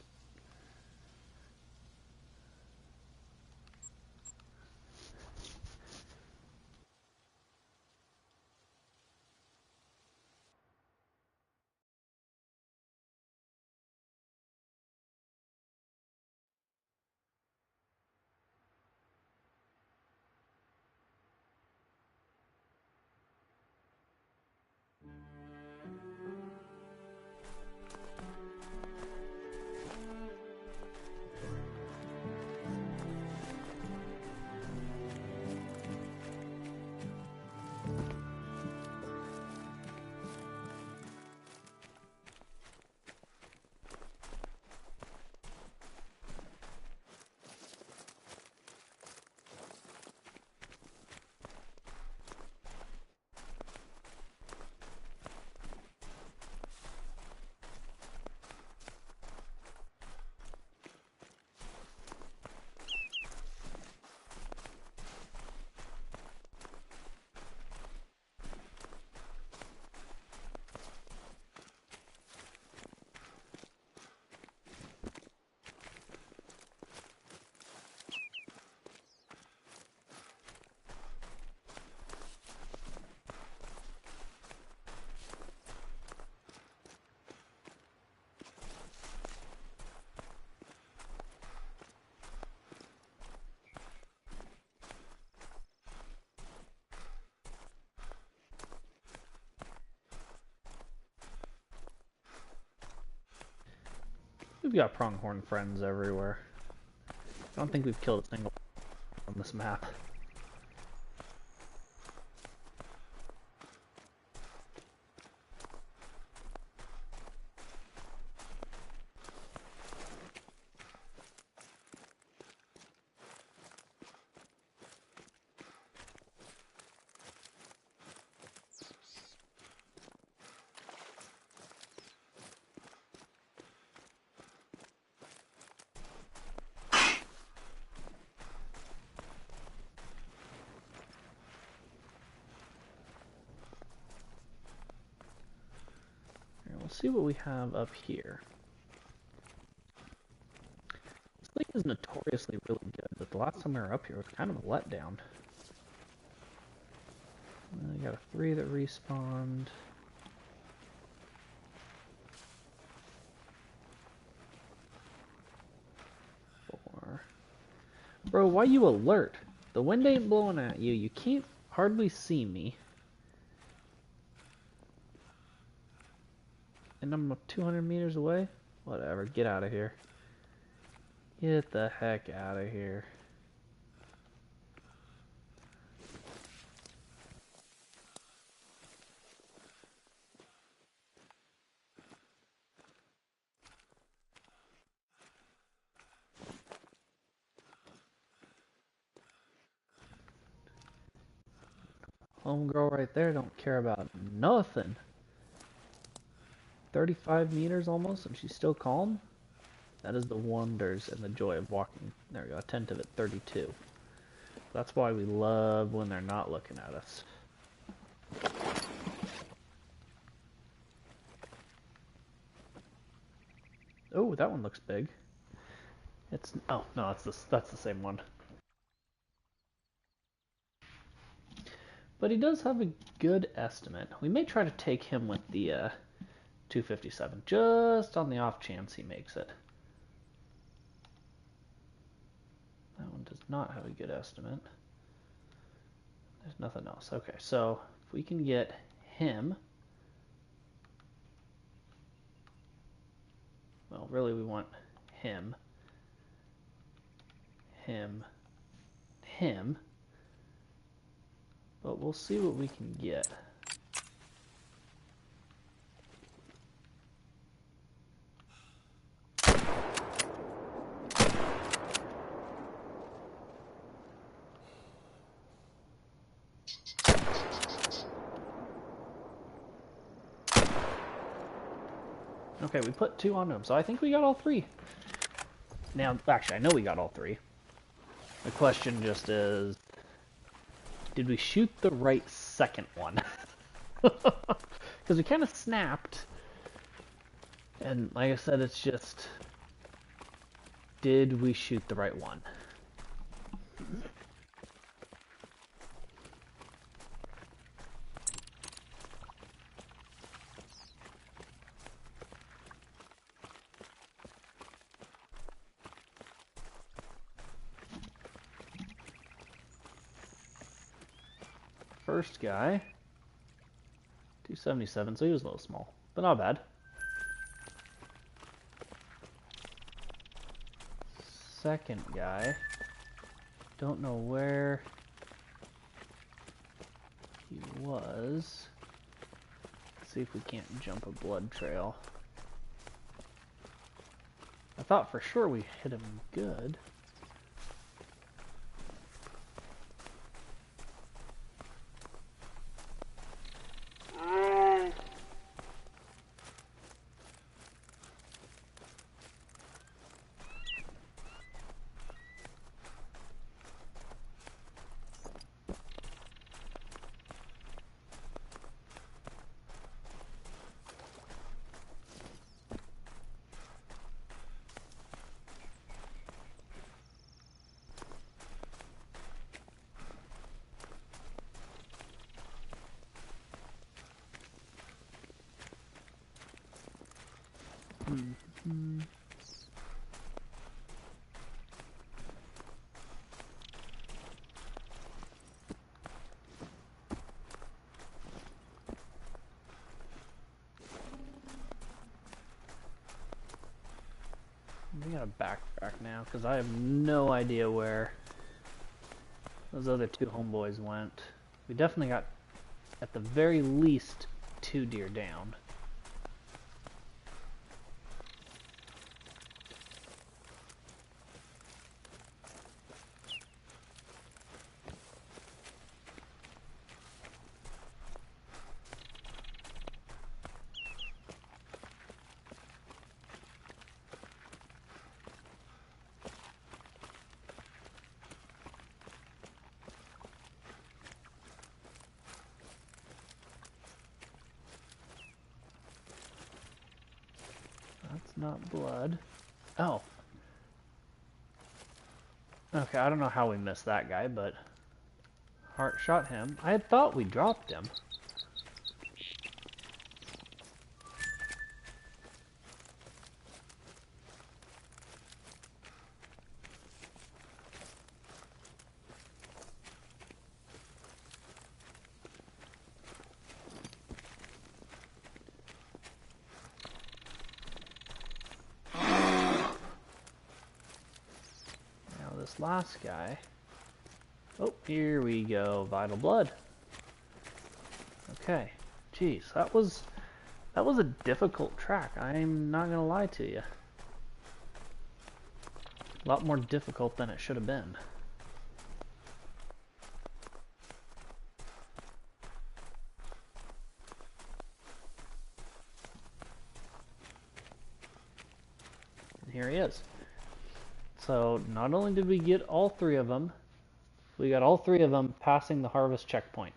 We've got pronghorn friends everywhere. I don't think we've killed a single on this map. let's see what we have up here. This thing is notoriously really good, but the last time we were up here was kind of a letdown. We got a 3 that respawned. Bro, why you alert? The wind ain't blowing at you. You can't hardly see me. And I'm 200 meters away? Whatever, get out of here. Get the heck out of here. Homegirl right there don't care about nothing. 35 meters almost, and she's still calm? That is the wonders and the joy of walking. There we go, attentive at 32. That's why we love when they're not looking at us. Oh, that one looks big. It's oh no, that's the same one. But he does have a good estimate. We may try to take him with the 257, just on the off chance he makes it. That one does not have a good estimate. There's nothing else. Okay, so if we can get him, well, really we want him, him, him, but we'll see what we can get. Okay, we put 2 onto him, so I think we got all 3. Now, actually, I know we got all 3. The question just is, did we shoot the right second one? Because we kind of snapped. And like I said, it's just, did we shoot the right one? First guy, 277, so he was a little small, but not bad. Second guy, don't know where he was. Let's see if we can't jump a blood trail. I thought for sure we hit him good. We gotta backtrack now, because I have no idea where those other 2 homeboys went. We definitely got, at the very least, 2 deer down. not blood. Oh. Okay, I don't know how we missed that guy, but Heart shot him. I had thought we dropped him. This last guy. Oh, here we go. Vital blood. Okay. Jeez, that was a difficult track. I'm not gonna lie to you. A lot more difficult than it should have been. And here he is. So not only did we get all three of them, we got all three of them passing the harvest checkpoint.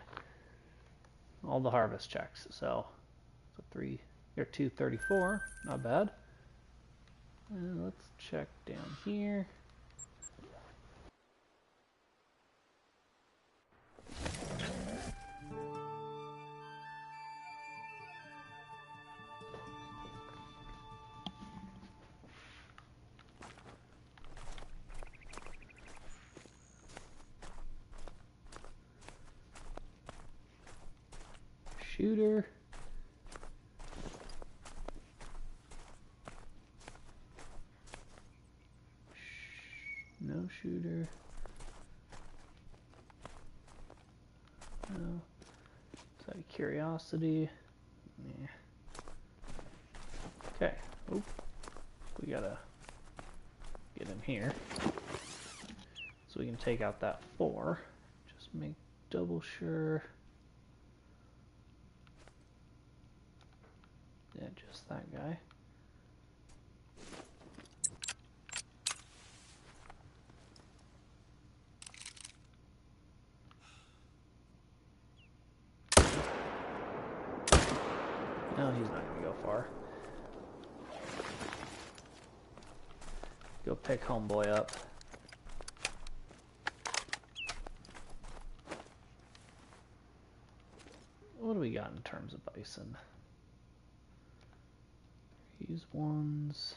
All the harvest checks. So 3 or 234, not bad. And let's check down here. Shooter. No shooter. No. Is that a curiosity? Yeah. Okay. Oop. We gotta get in here. So we can take out that 4. Just make double sure. Yeah, just that guy. No, he's not gonna go far. Go pick homeboy up. What do we got in terms of bison? These ones.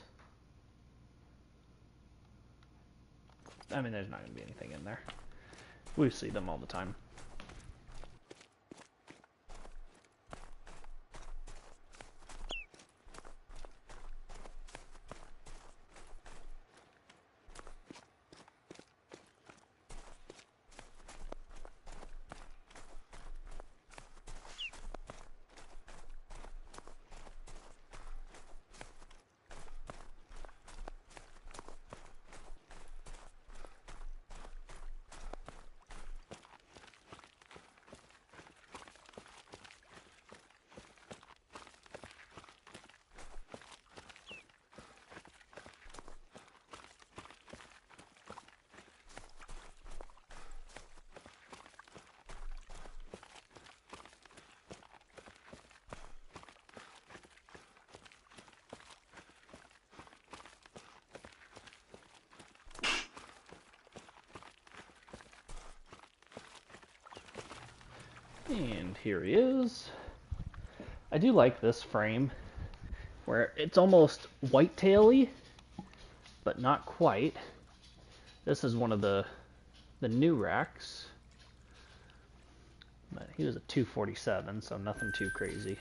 I mean, there's not going to be anything in there. We see them all the time. And here he is. I do like this frame where it's almost whitetail-y, but not quite. This is one of the new racks. But he was a 247, so nothing too crazy.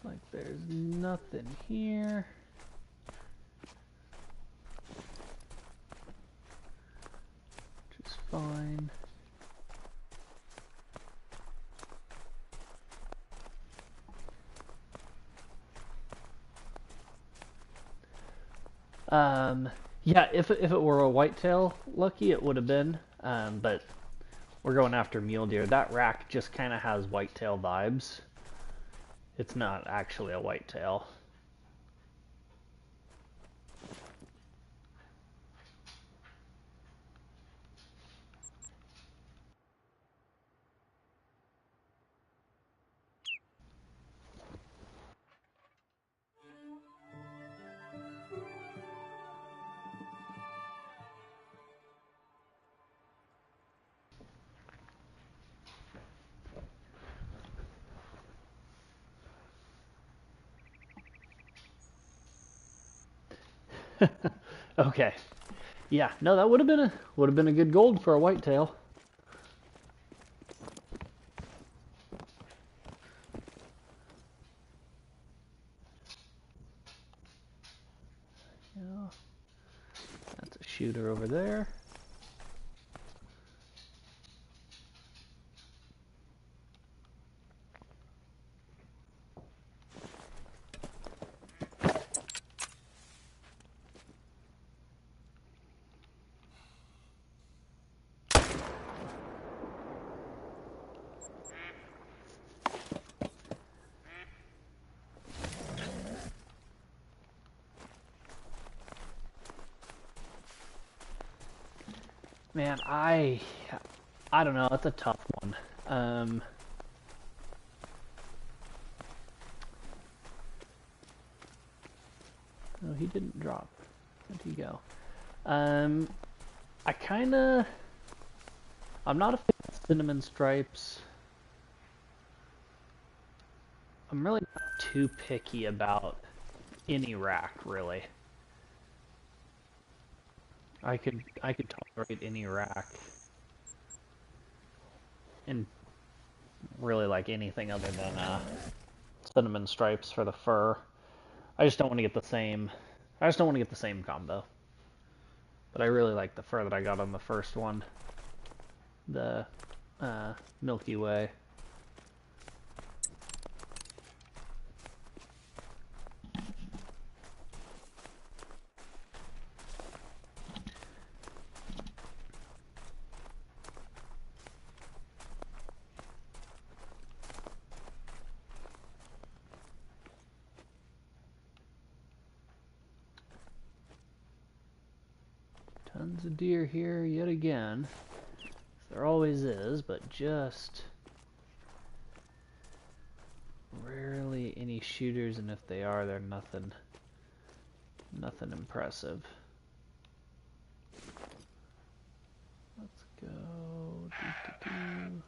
Like there's nothing here. Which is fine. Yeah, if it were a whitetail lucky, it would have been. But we're going after mule deer. That rack just kind of has whitetail vibes. It's not actually a whitetail. Okay. Yeah, no, that would have been a good gold for a whitetail. Yeah, that's a shooter over there. Man, I don't know. That's a tough one. Oh, he didn't drop. Where'd he go? I kind of. I'm not a fan of cinnamon stripes. I'm really not too picky about any rack, really. I could tolerate any rack, and really like anything other than cinnamon stripes for the fur. I just don't want to get the same. I just don't want to get the same combo. But I really like the fur that I got on the first one, the Milky Way. Tons of deer here yet again. There always is, but just rarely any shooters, and if they are, they're nothing impressive. Let's go. Doo-doo-doo.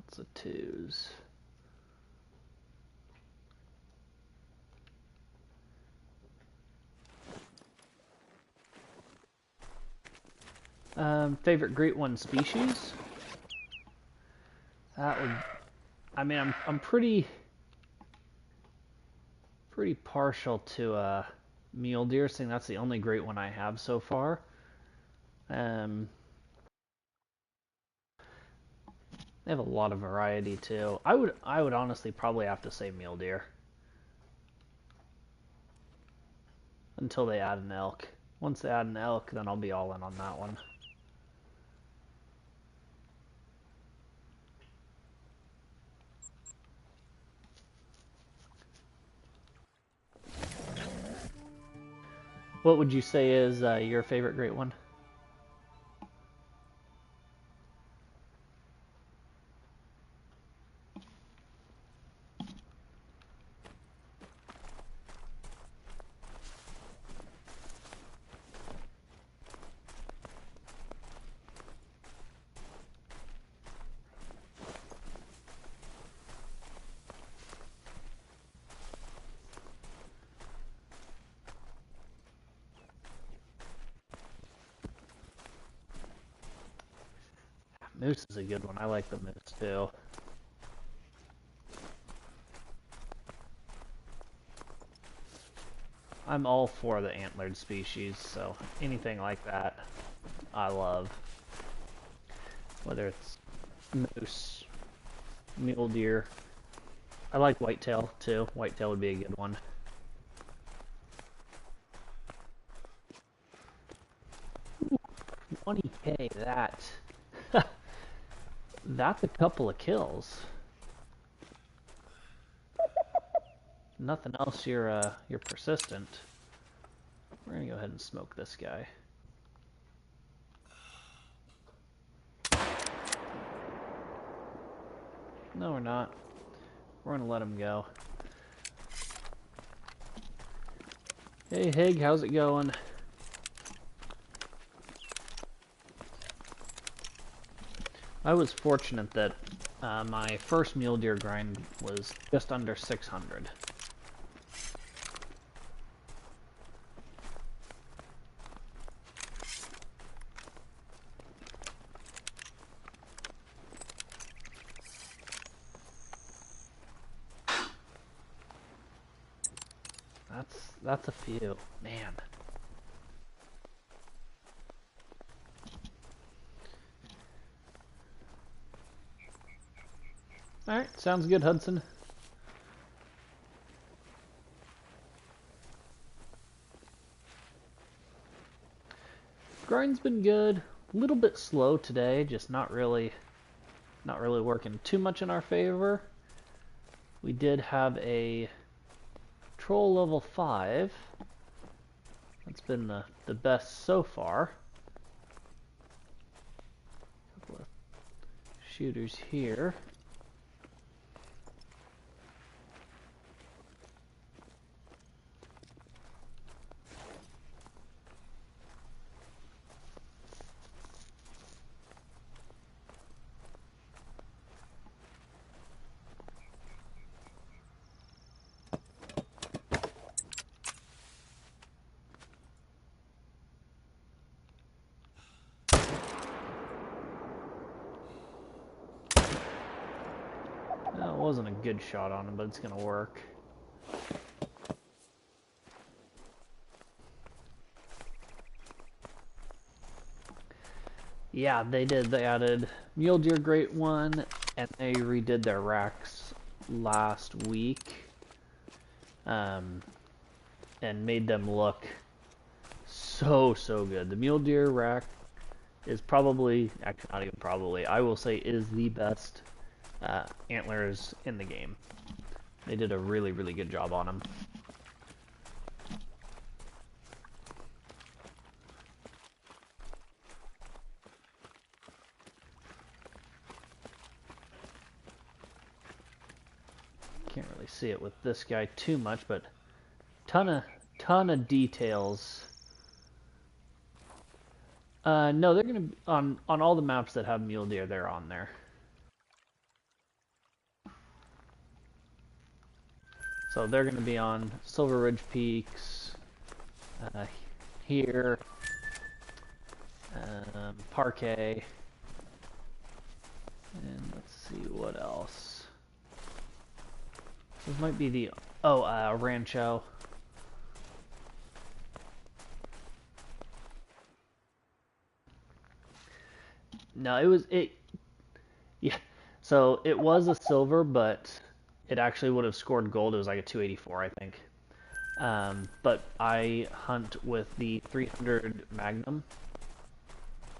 Lots of twos. Favorite Great One species? That would, I mean, I'm pretty partial to mule deer, seeing that's the only great one I have so far. They have a lot of variety too. I would honestly probably have to say mule deer until they add an elk. Once they add an elk, then I'll be all in on that one. What would you say is your favorite great one? Moose is a good one. I like the moose too. I'm all for the antlered species, so anything like that, I love. Whether it's moose, mule deer. I like whitetail too. Whitetail would be a good one. Ooh, 20k, that. That's a couple of kills. Nothing else, you're persistent. We're gonna go ahead and smoke this guy. No, we're not. We're gonna let him go. Hey, Hig, how's it going? I was fortunate that my first mule deer grind was just under 600. That's a few, man. Alright, sounds good, Hudson. Grind's been good. A little bit slow today, just not really working too much in our favor. We did have a troll level 5. That's been the best so far. Couple of shooters here. That wasn't a good shot on him, but it's gonna work. Yeah, they did. They added Mule Deer Great One, and they redid their racks last week, and made them look so good. The Mule Deer rack is probably, actually not even probably, I will say is the best antlers in the game. They did a really good job on them. Can't really see it with this guy too much, but ton of details. No, they're gonna be on all the maps that have mule deer. They're on there. So they're going to be on Silver Ridge Peaks, here, Parquet, and let's see what else. This might be the Rancho. No, yeah. So it was a silver, but it actually would have scored gold. It was like a 284, I think. But I hunt with the 300 Magnum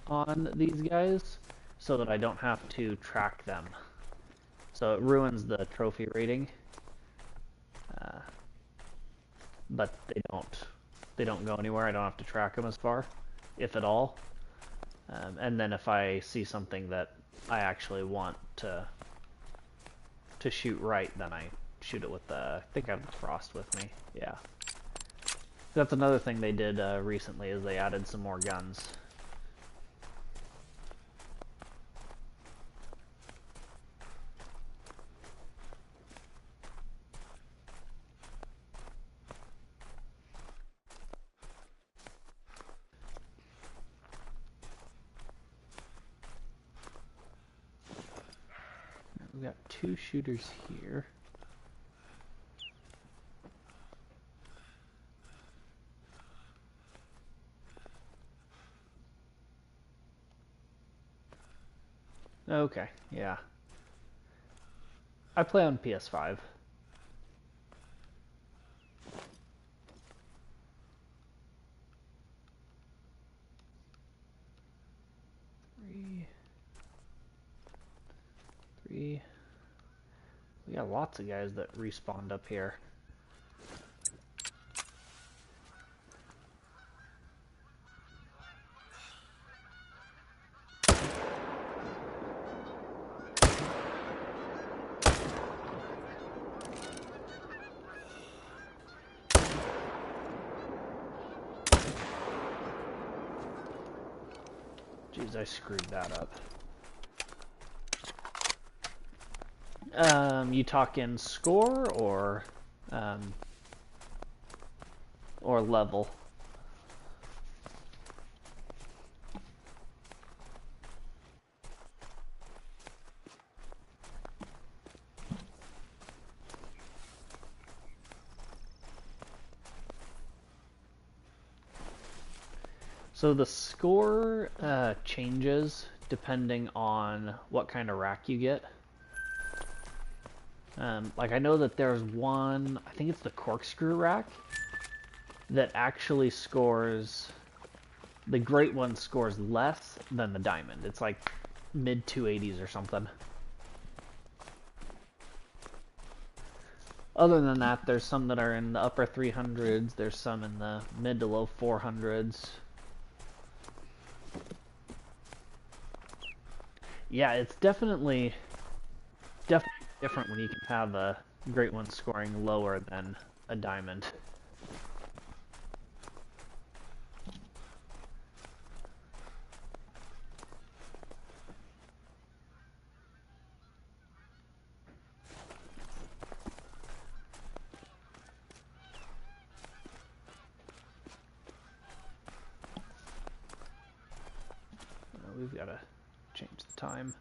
on these guys so that I don't have to track them. So it ruins the trophy rating. But they don't go anywhere. I don't have to track them as far, if at all. And then if I see something that I actually want to shoot right, then I shoot it with the, I think I have the Frost with me. Yeah. That's another thing they did recently, is they added some more guns. We've got 2 shooters here. Okay, yeah. I play on PS5. Three. We got lots of guys that respawned up here. Jeez, I screwed that up. You talking score or level? So the score changes depending on what kind of rack you get. Like I know that there's one, I think it's the corkscrew rack, that actually scores, the great one scores less than the diamond. It's like mid 280s or something. Other than that, there's some that are in the upper 300s, there's some in the mid to low 400s. Yeah, it's definitely different when you can have a great one scoring lower than a diamond. We've got to change the time.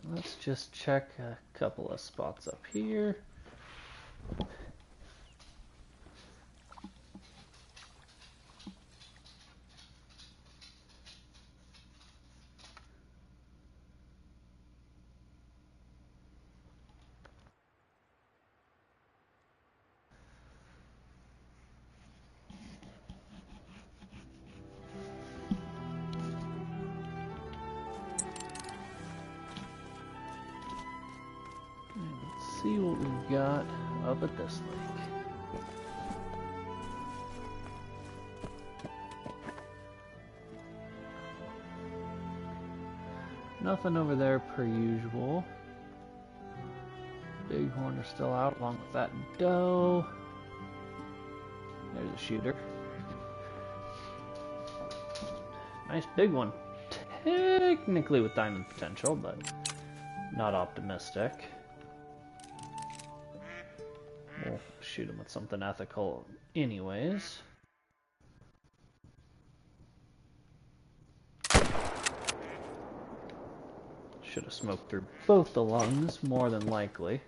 Let's just check a couple of spots up here. see what we've got up at this lake. Nothing over there per usual. Bighorn are still out along with that doe. There's a shooter. Nice big one. Technically with diamond potential, but not optimistic. We'll shoot him with something ethical anyways. Should have smoked through both the lungs, more than likely.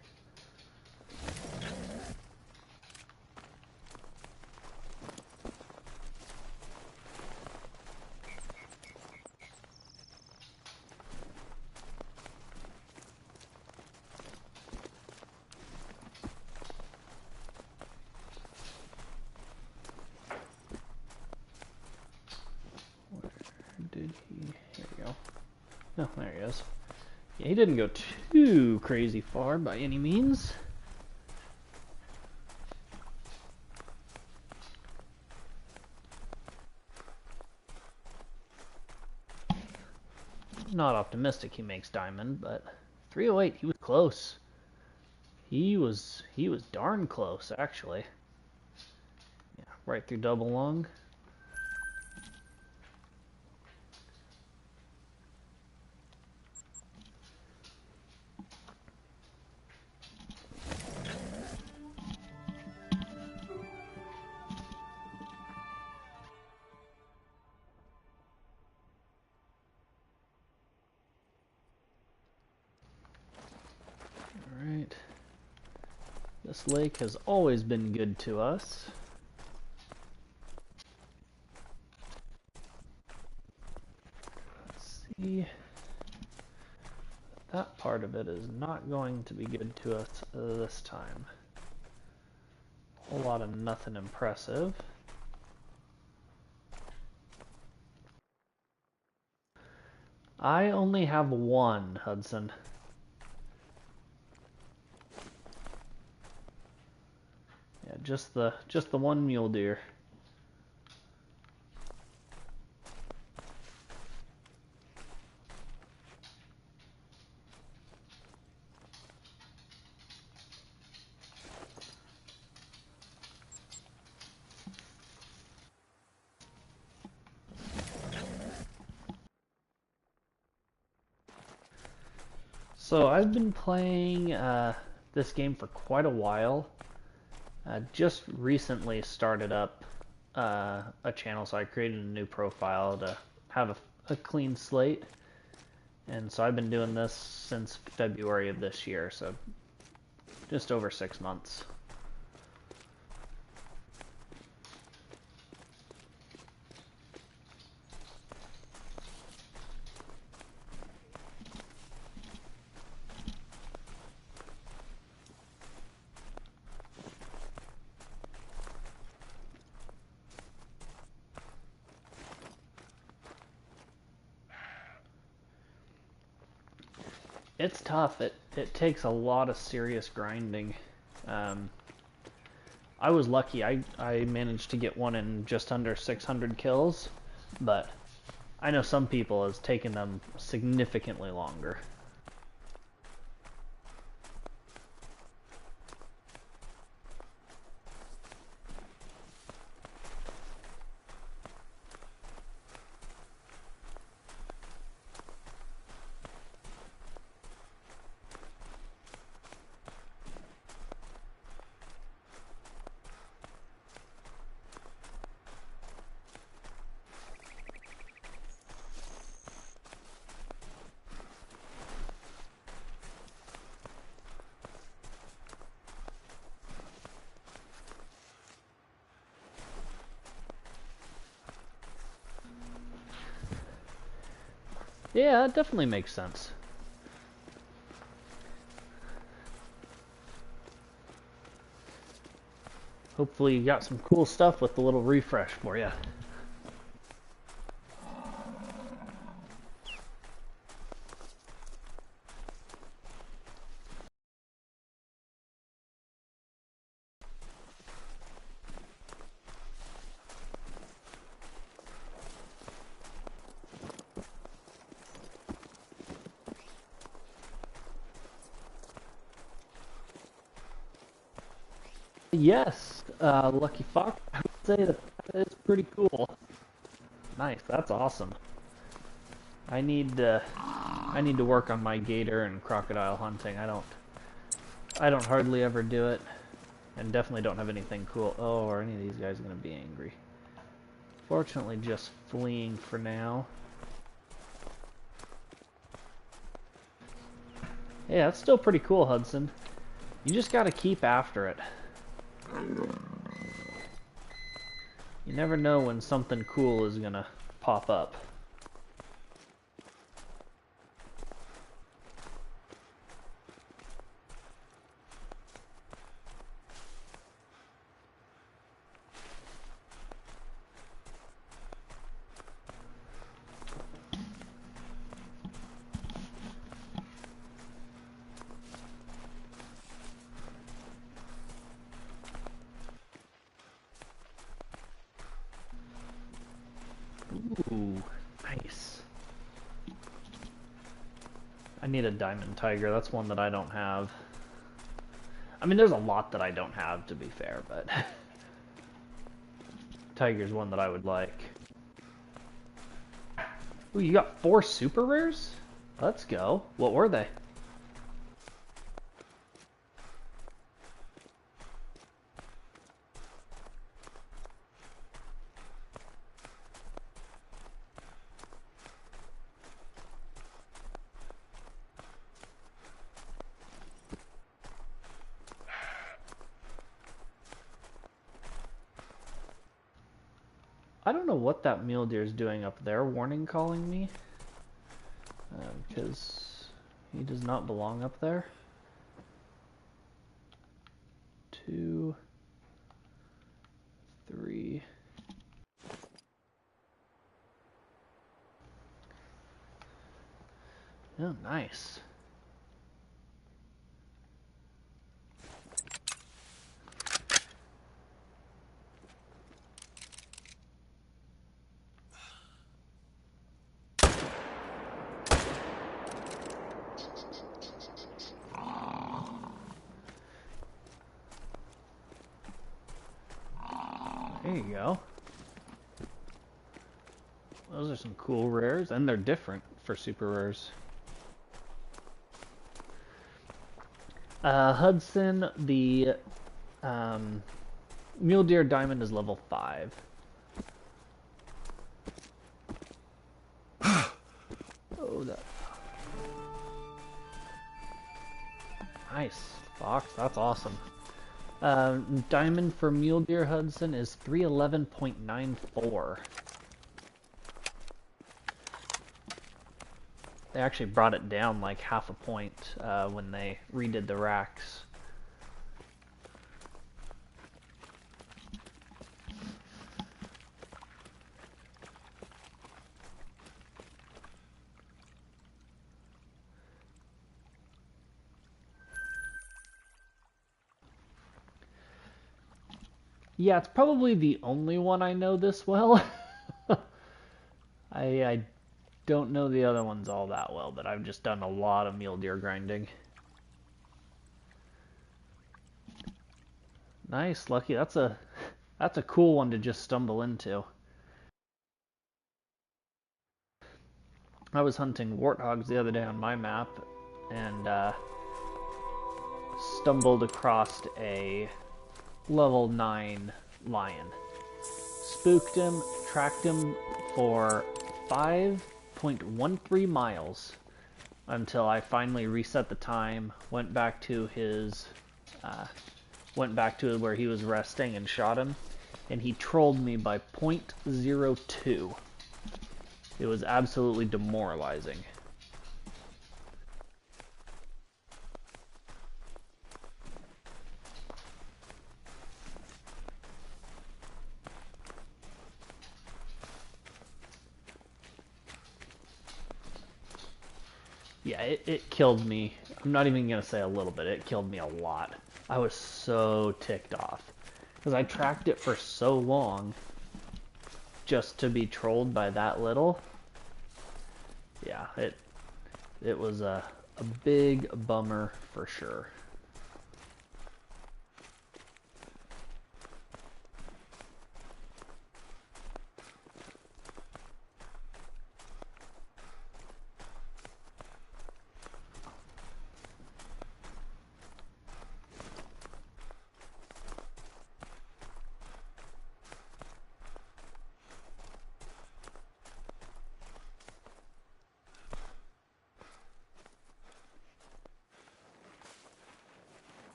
Did he? Here we go. Oh, there he is. Yeah, he didn't go too crazy far by any means. Not optimistic he makes diamond, but 308, he was close. He was darn close, actually. Yeah, right through double lung. Alright. This lake has always been good to us. Let's see. That part of it is not going to be good to us this time. A whole lot of nothing impressive. I only have one, Hudson. Yeah, just the one mule deer. So I've been playing this game for quite a while. Just recently started up a channel, so I created a new profile to have a clean slate. And so I've been doing this since February of this year, so just over 6 months. It's tough. It takes a lot of serious grinding. I was lucky. I managed to get one in just under 600 kills, but I know some people it's taken them significantly longer. Yeah, it definitely makes sense. Hopefully you got some cool stuff with the little refresh for you. Yes, Lucky Fox, I would say that that is pretty cool. Nice, that's awesome. I need to work on my gator and crocodile hunting. I don't hardly ever do it, and definitely don't have anything cool. Oh, are any of these guys gonna be angry? Fortunately, just fleeing for now. Yeah, that's still pretty cool, Hudson. You just gotta keep after it. You never know when something cool is gonna pop up. Ooh, nice. I need a diamond tiger. That's one that I don't have. I mean, there's a lot that I don't have, to be fair, but tiger's one that I would like. Ooh, you got 4 super rares? Let's go. What were they? I don't know what that mule deer is doing up there, warning calling me. Because he does not belong up there. 2, 3. Oh, nice. There you go. Those are some cool rares, and they're different for super rares. Hudson, the mule deer diamond is level 5. Oh, that. Nice, Fox. That's awesome. Diamond for mule deer Hudson is 311.94. They actually brought it down like half a point when they redid the racks. Yeah, it's probably the only one I know this well. I don't know the other ones all that well, but I've just done a lot of mule deer grinding. Nice, Lucky. That's a cool one to just stumble into. I was hunting warthogs the other day on my map, and stumbled across a level 9 lion. Spooked him, tracked him for 5.13 miles until I finally reset the time, went back to where he was resting and shot him, and he trolled me by 0.02. It was absolutely demoralizing. Yeah, it killed me. I'm not even going to say a little bit. It killed me a lot. I was so ticked off. Because I tracked it for so long just to be trolled by that little. Yeah, it was a big bummer for sure.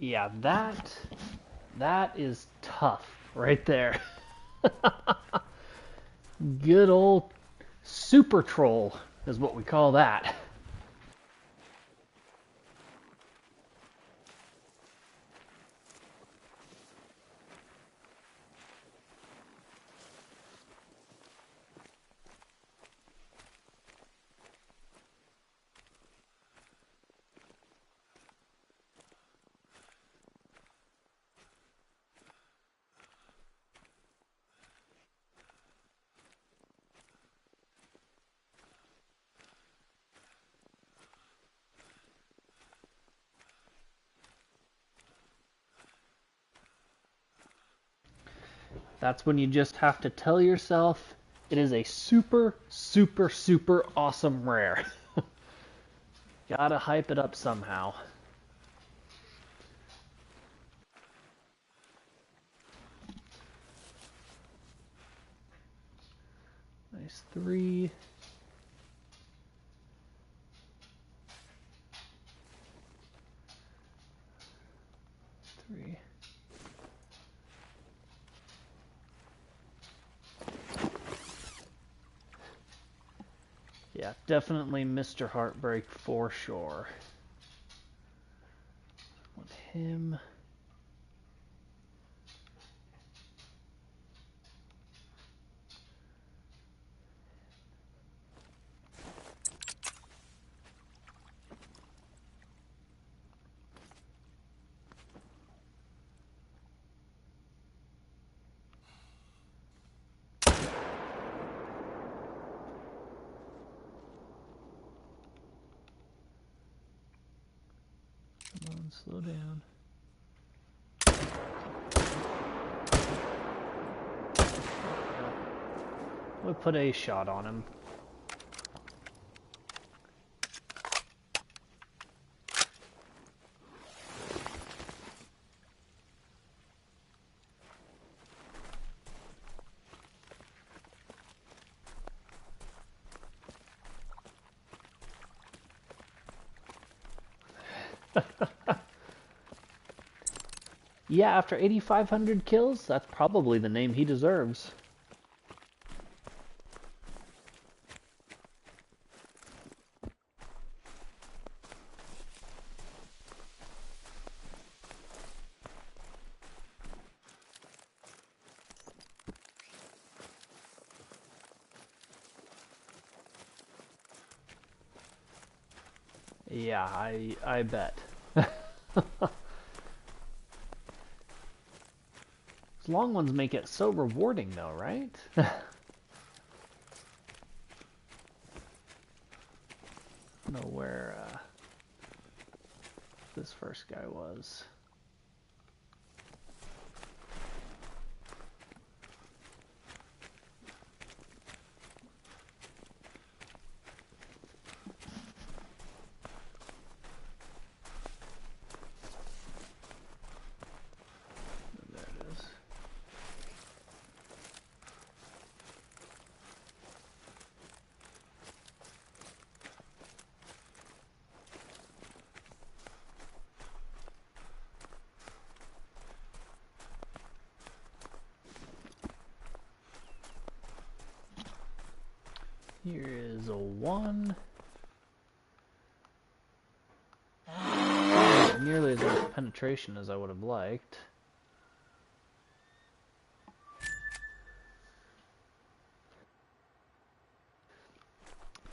Yeah, that is tough right there. Good old super troll is what we call that. That's when you just have to tell yourself it is a super, super, super awesome rare. Gotta hype it up somehow. Nice 3. 3. Yeah, definitely Mr. Heartbreak for sure. Want him. Come on, slow down. We'll put a shot on him. Yeah, after 8,500 kills, that's probably the name he deserves. Yeah, I bet. Those long ones make it so rewarding though, right? I don't know where this first guy was. There it is. Here is a 1. Not nearly as much penetration as I would have liked.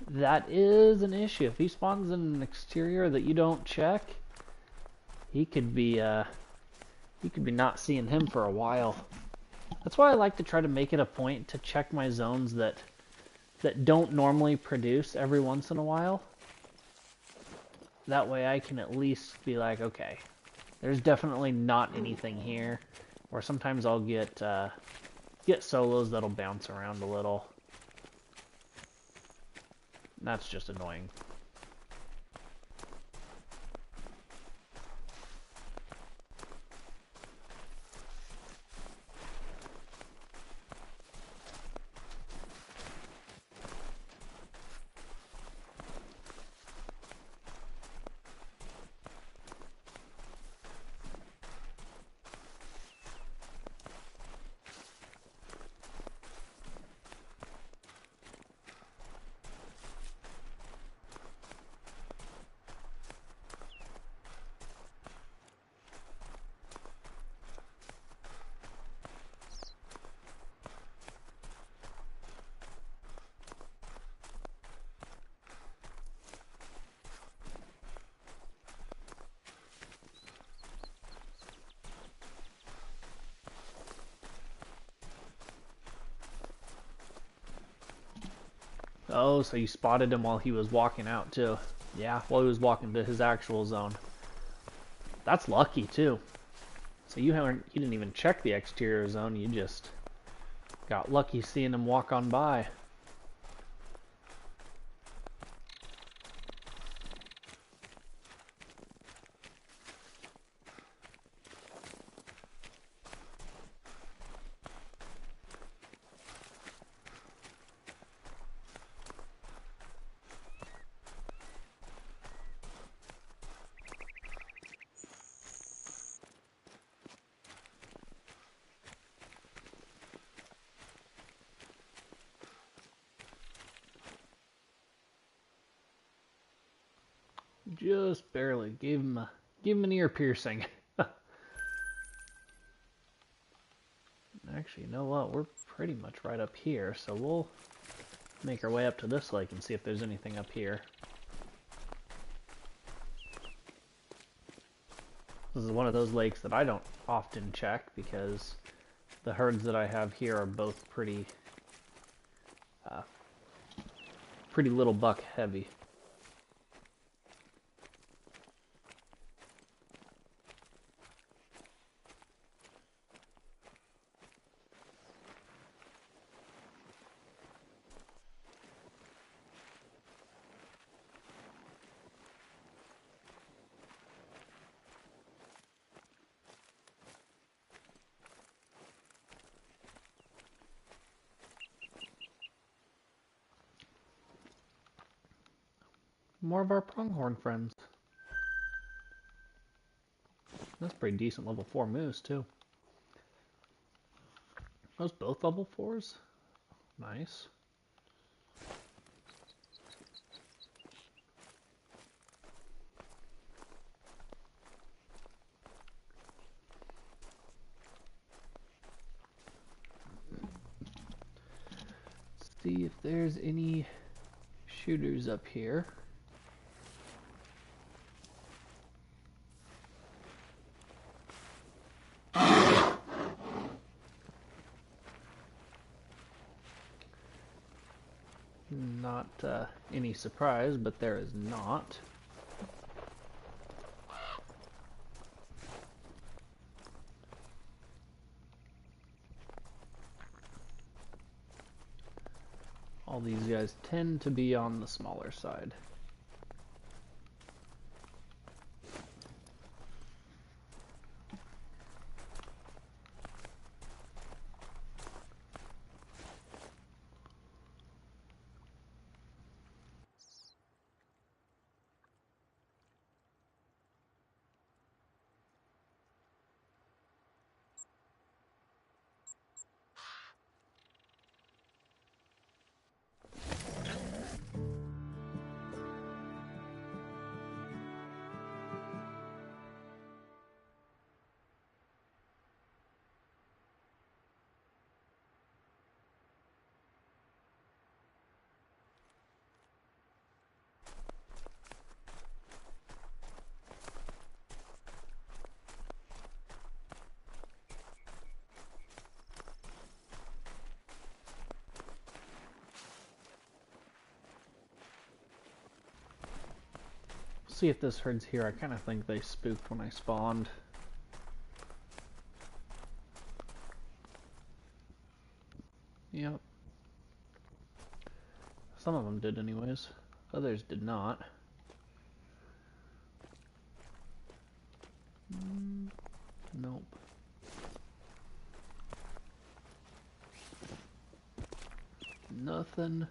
That is an issue. If he spawns in an exterior that you don't check, he could be not seeing him for a while. That's why I like to try to make it a point to check my zones that don't normally produce every once in a while. That way I can at least be like, okay, there's definitely not anything here. Or sometimes I'll get solos that'll bounce around a little. That's just annoying. Oh, so you spotted him while he was walking out too. Yeah, while he was walking to his actual zone. That's lucky too. So you didn't even check the exterior zone, you just got lucky seeing him walk on by. Just barely gave him an ear piercing. Actually, you know what? We're pretty much right up here, so we'll make our way up to this lake and see if there's anything up here. This is one of those lakes that I don't often check because the herds that I have here are both pretty little buck heavy. More of our pronghorn friends. That's pretty decent level 4 moose too. Those both level 4s? Nice. Let's see if there's any shooters up here. Not any surprise, but there is not. All these guys tend to be on the smaller side. See if this herd's here. I kind of think they spooked when I spawned. Yep. Some of them did anyways. Others did not. Nope. Nothing.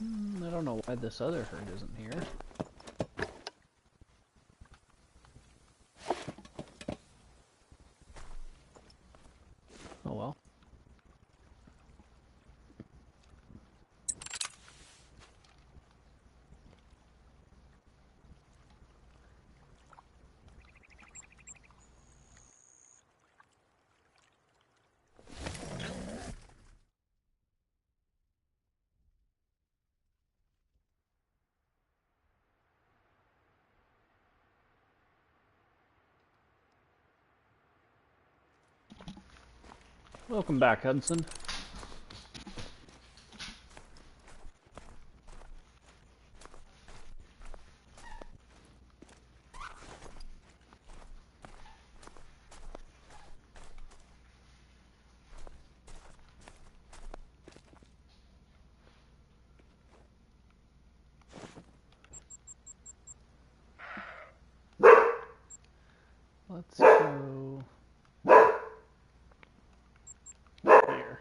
I don't know why this other herd isn't here. Oh well. Welcome back, Hudson. Let's go here.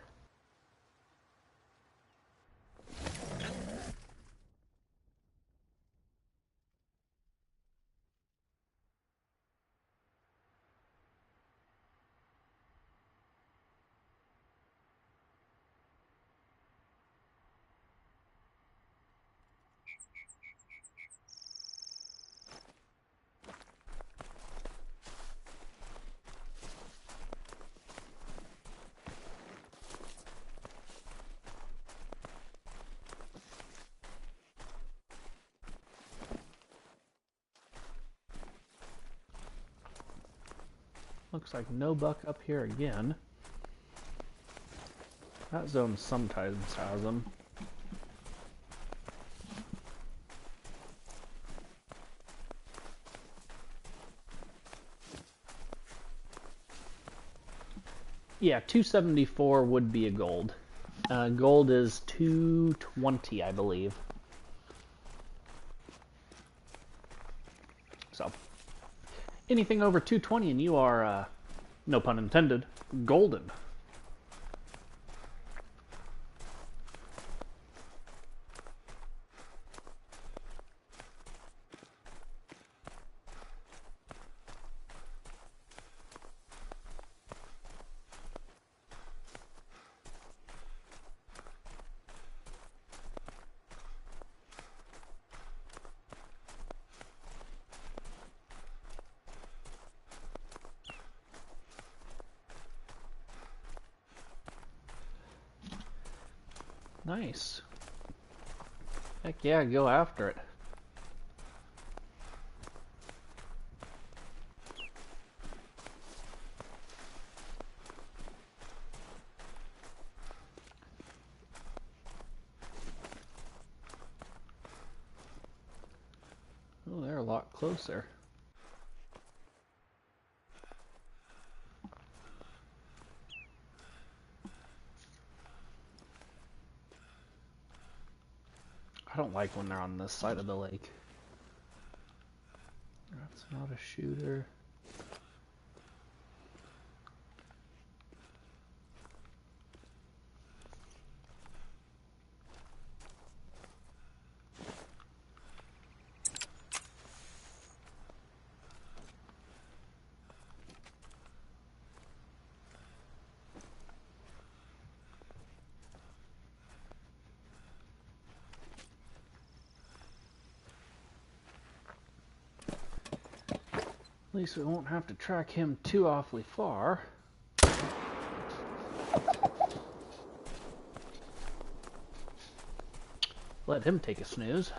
Looks like no buck up here again. That zone sometimes has them. Yeah, 274 would be a gold. Gold is 220, I believe. So, anything over 220 and you are, no pun intended, golden. Nice. Heck yeah, go after it. Oh, they're a lot closer. I don't like when they're on this side of the lake. That's not a shooter. At least we won't have to track him too awfully far. Let him take a snooze.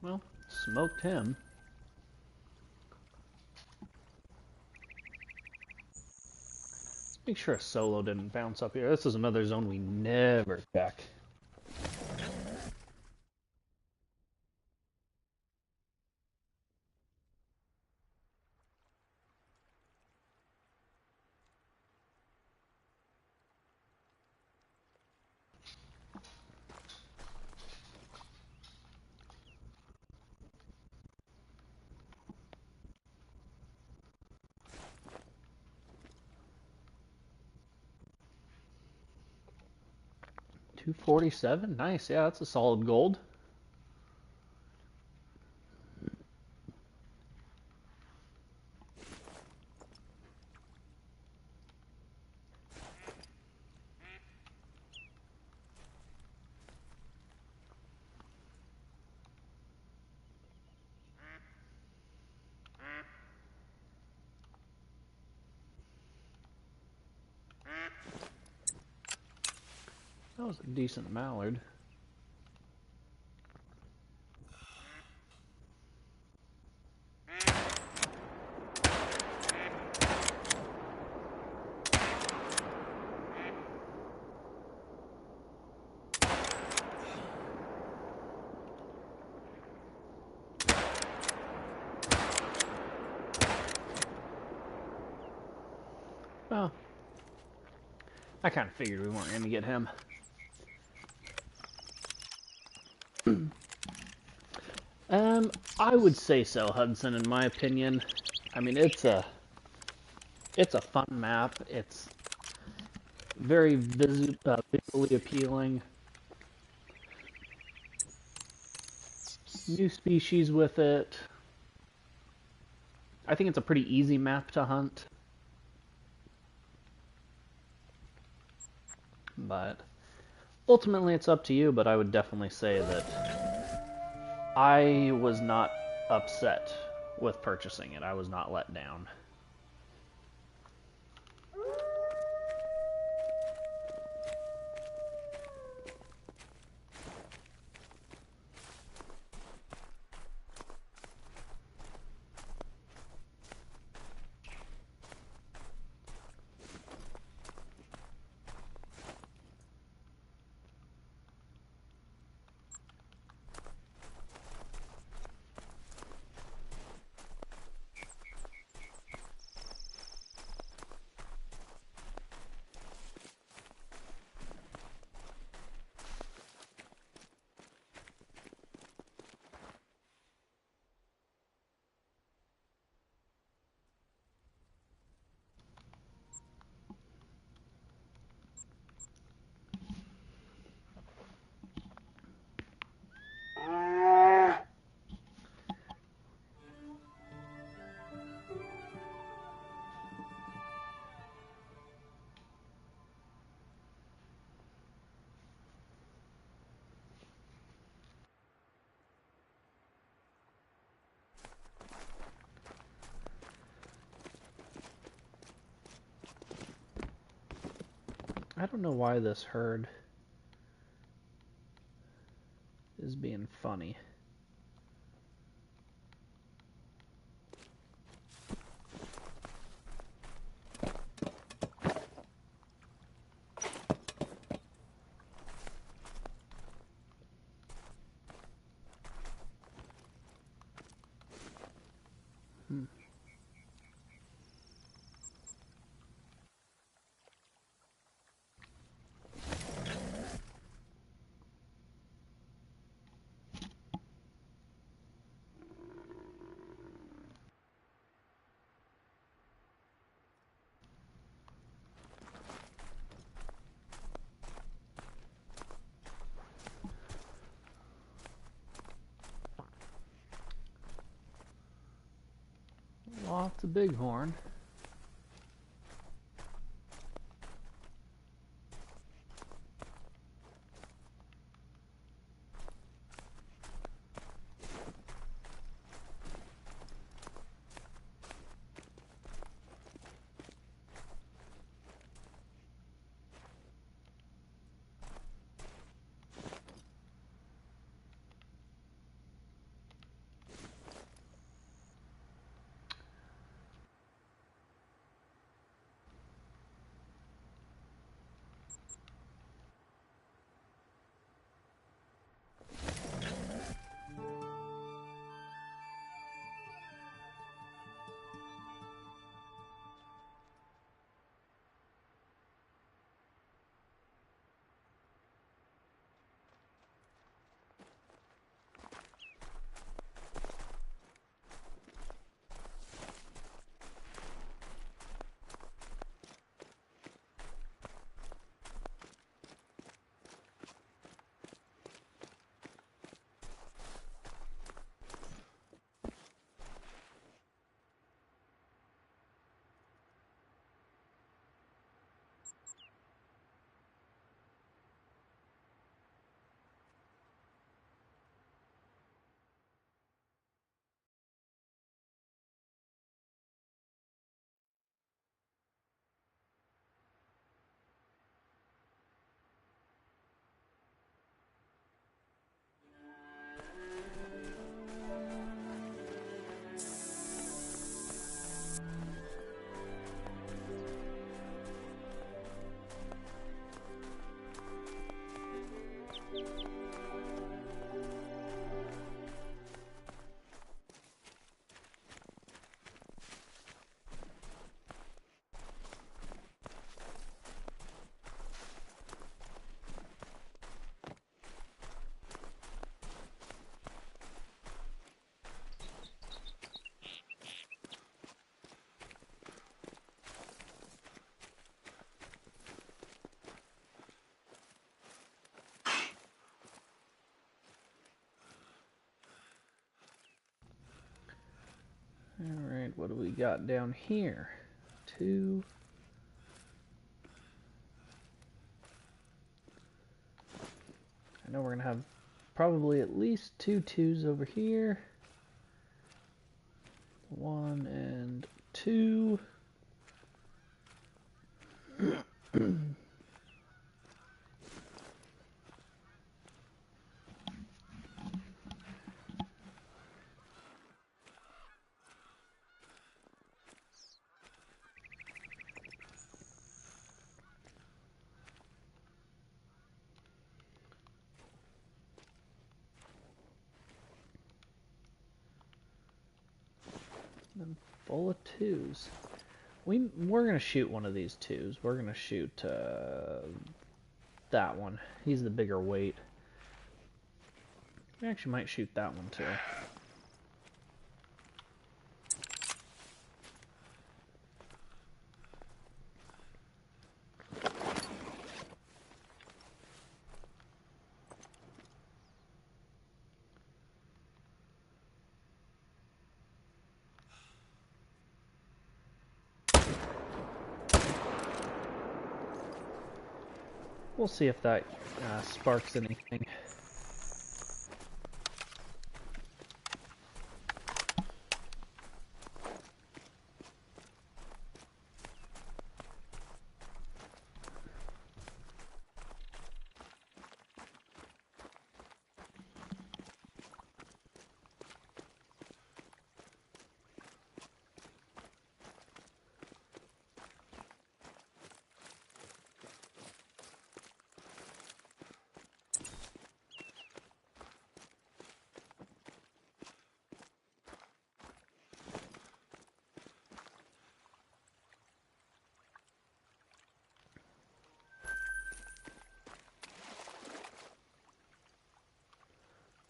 Well, smoked him. Make sure a solo didn't bounce up here. This is another zone we never check. 247. Nice. Yeah, that's a solid gold. That was a decent mallard. Well, I kind of figured we weren't going to get him. I would say so, Hudson, in my opinion. I mean, it's a fun map. It's very visually appealing. New species with it. I think it's a pretty easy map to hunt. But ultimately it's up to you, but I would definitely say that I was not upset with purchasing it. I was not let down. I don't know why this herd is being funny. Lots of bighorn. Alright, what do we got down here? 2. I know we're going to have probably at least 2 2s over here. 1 and 2. And full of 2s. We're gonna shoot one of these 2s. We're gonna shoot that one. He's the bigger weight. We actually might shoot that one too. We'll see if that sparks anything.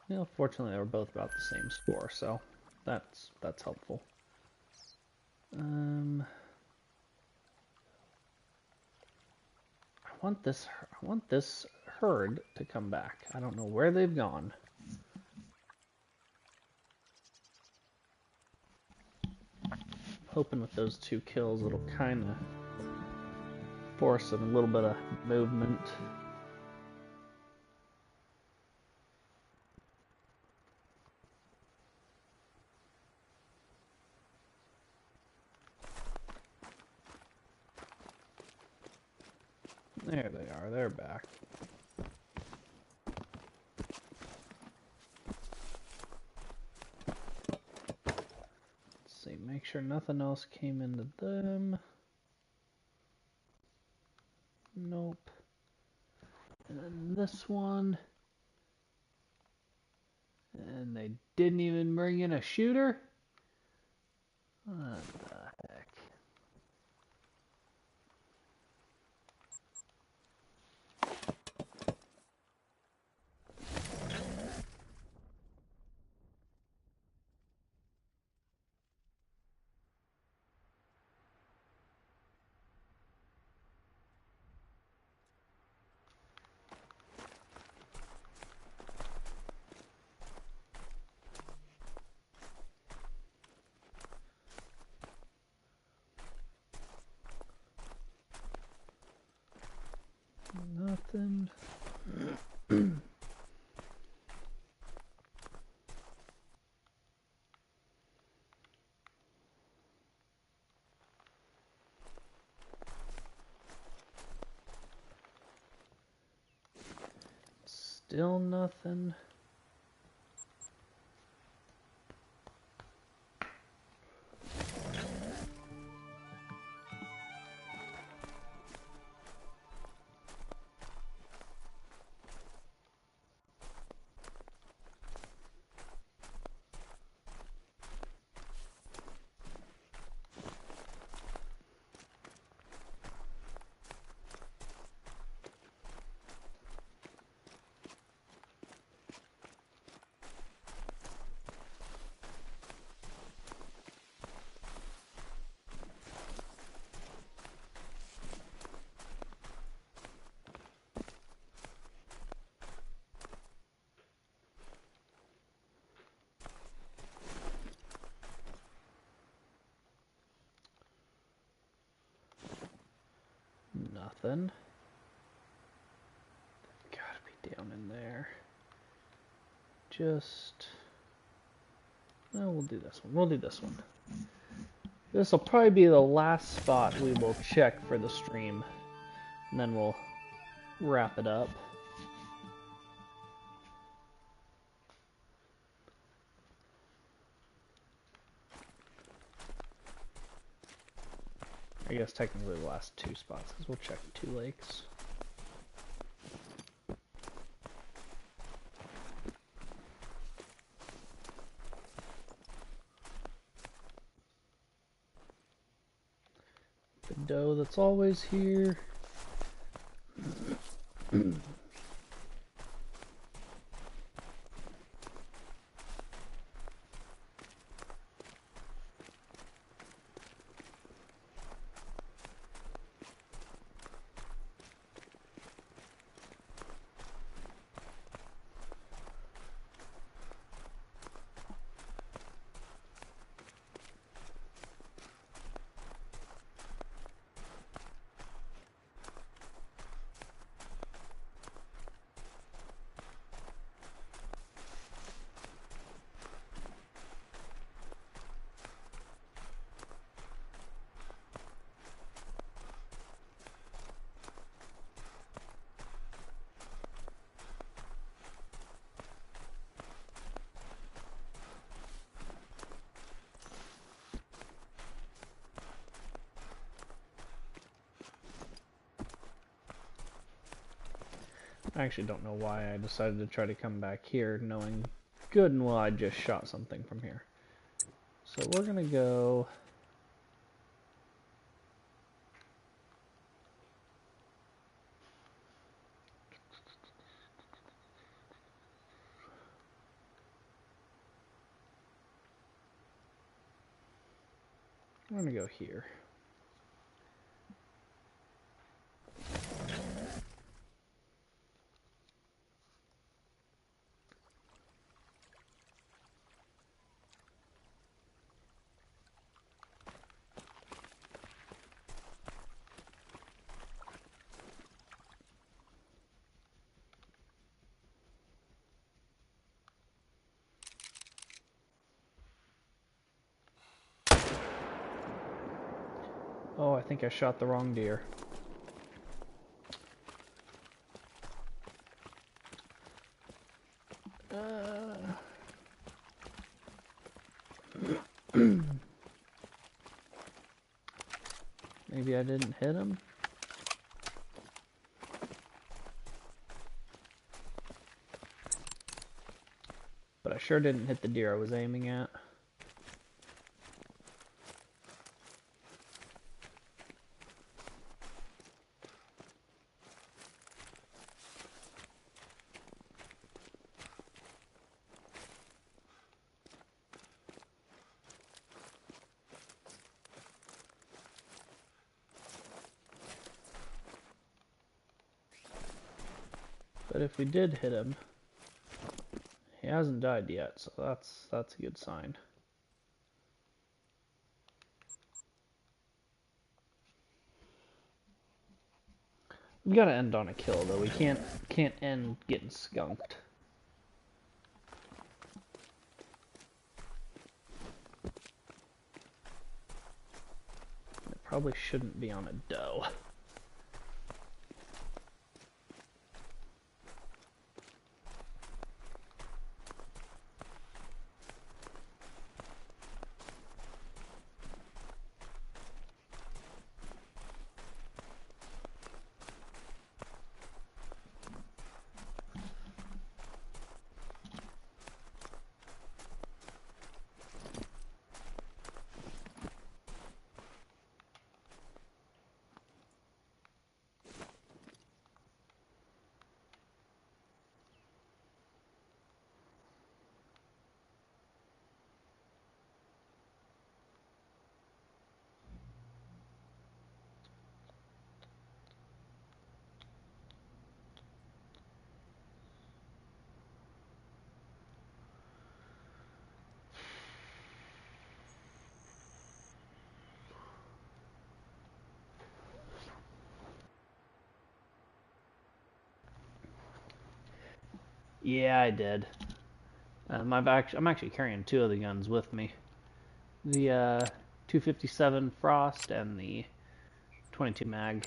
Well, fortunately, they were both about the same score, so that's helpful. I want this herd to come back. I don't know where they've gone. Hoping with those 2 kills, it'll kind of force a little bit of movement. There they are, they're back. Let's see, make sure nothing else came into them. Nope. And then this one. And they didn't even bring in a shooter? What the heck? Nothing. Still nothing. something. Gotta be down in there. No, we'll do this one. We'll do this one. This will probably be the last spot we will check for the stream. And then we'll wrap it up. I guess technically the last two spots, because we'll check 2 lakes. The doe that's always here. I actually don't know why I decided to try to come back here, knowing good and well I just shot something from here. So we're gonna go... I'm gonna go here. Oh, I think I shot the wrong deer. Maybe I didn't hit him? But I sure didn't hit the deer I was aiming at. But if we did hit him, he hasn't died yet, so that's a good sign. We gotta end on a kill though. We can't end getting skunked. It probably shouldn't be on a doe. Yeah, I did. I'm actually carrying two of the guns with me. The 257 Frost and the 22 mag.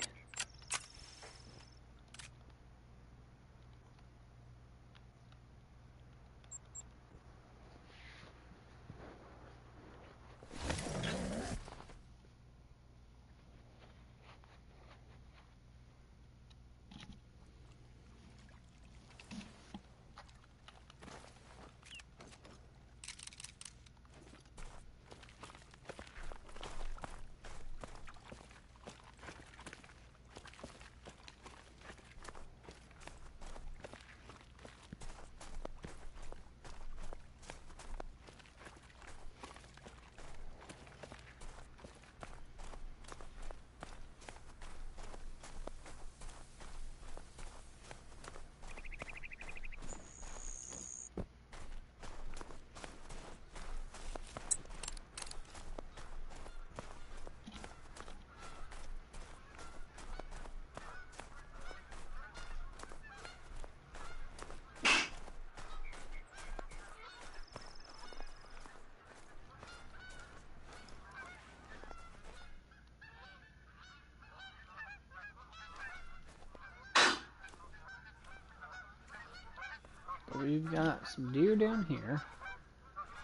We've got some deer down here,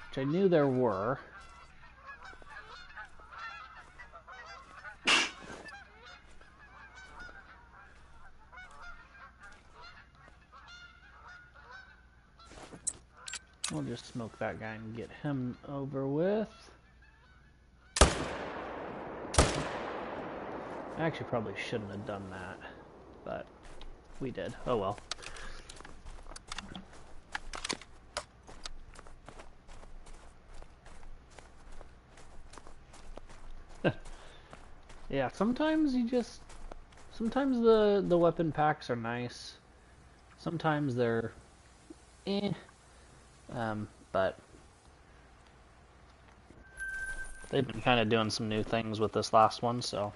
which I knew there were. We'll just smoke that guy and get him over with. I actually probably shouldn't have done that, but we did. Oh well. Yeah, sometimes the weapon packs are nice. Sometimes they're but they've been kind of doing some new things with this last one, so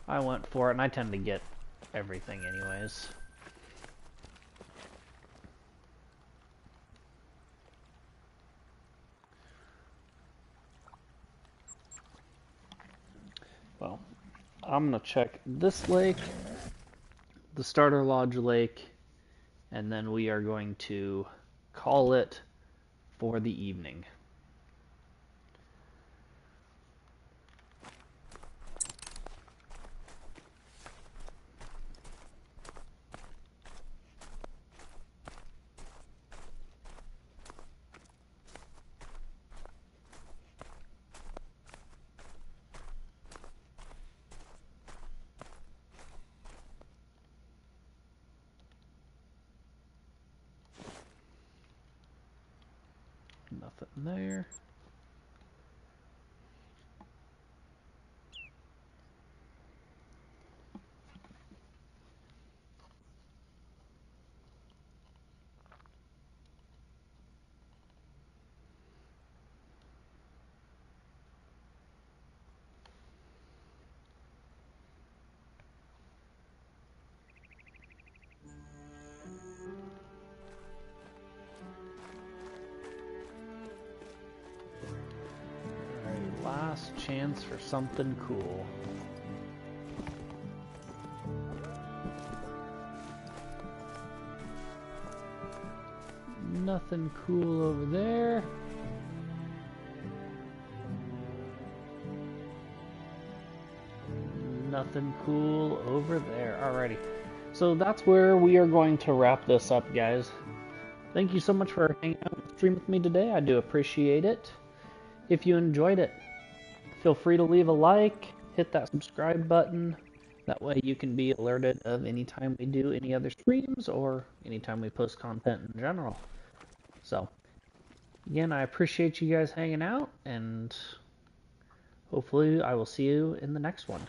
I went for it, and I tend to get everything anyways. Well, I'm gonna check this lake, the starter lodge lake, and then we are going to call it for the evening. Nothing there. Alright, last chance for something cool. Nothing cool over there. Nothing cool over there. Alrighty. So that's where we are going to wrap this up, guys. Thank you so much for hanging out and stream with me today. I do appreciate it. If you enjoyed it, feel free to leave a like, hit that subscribe button. That way you can be alerted of any time we do any other streams or anytime we post content in general. So, again, I appreciate you guys hanging out, and hopefully I will see you in the next one.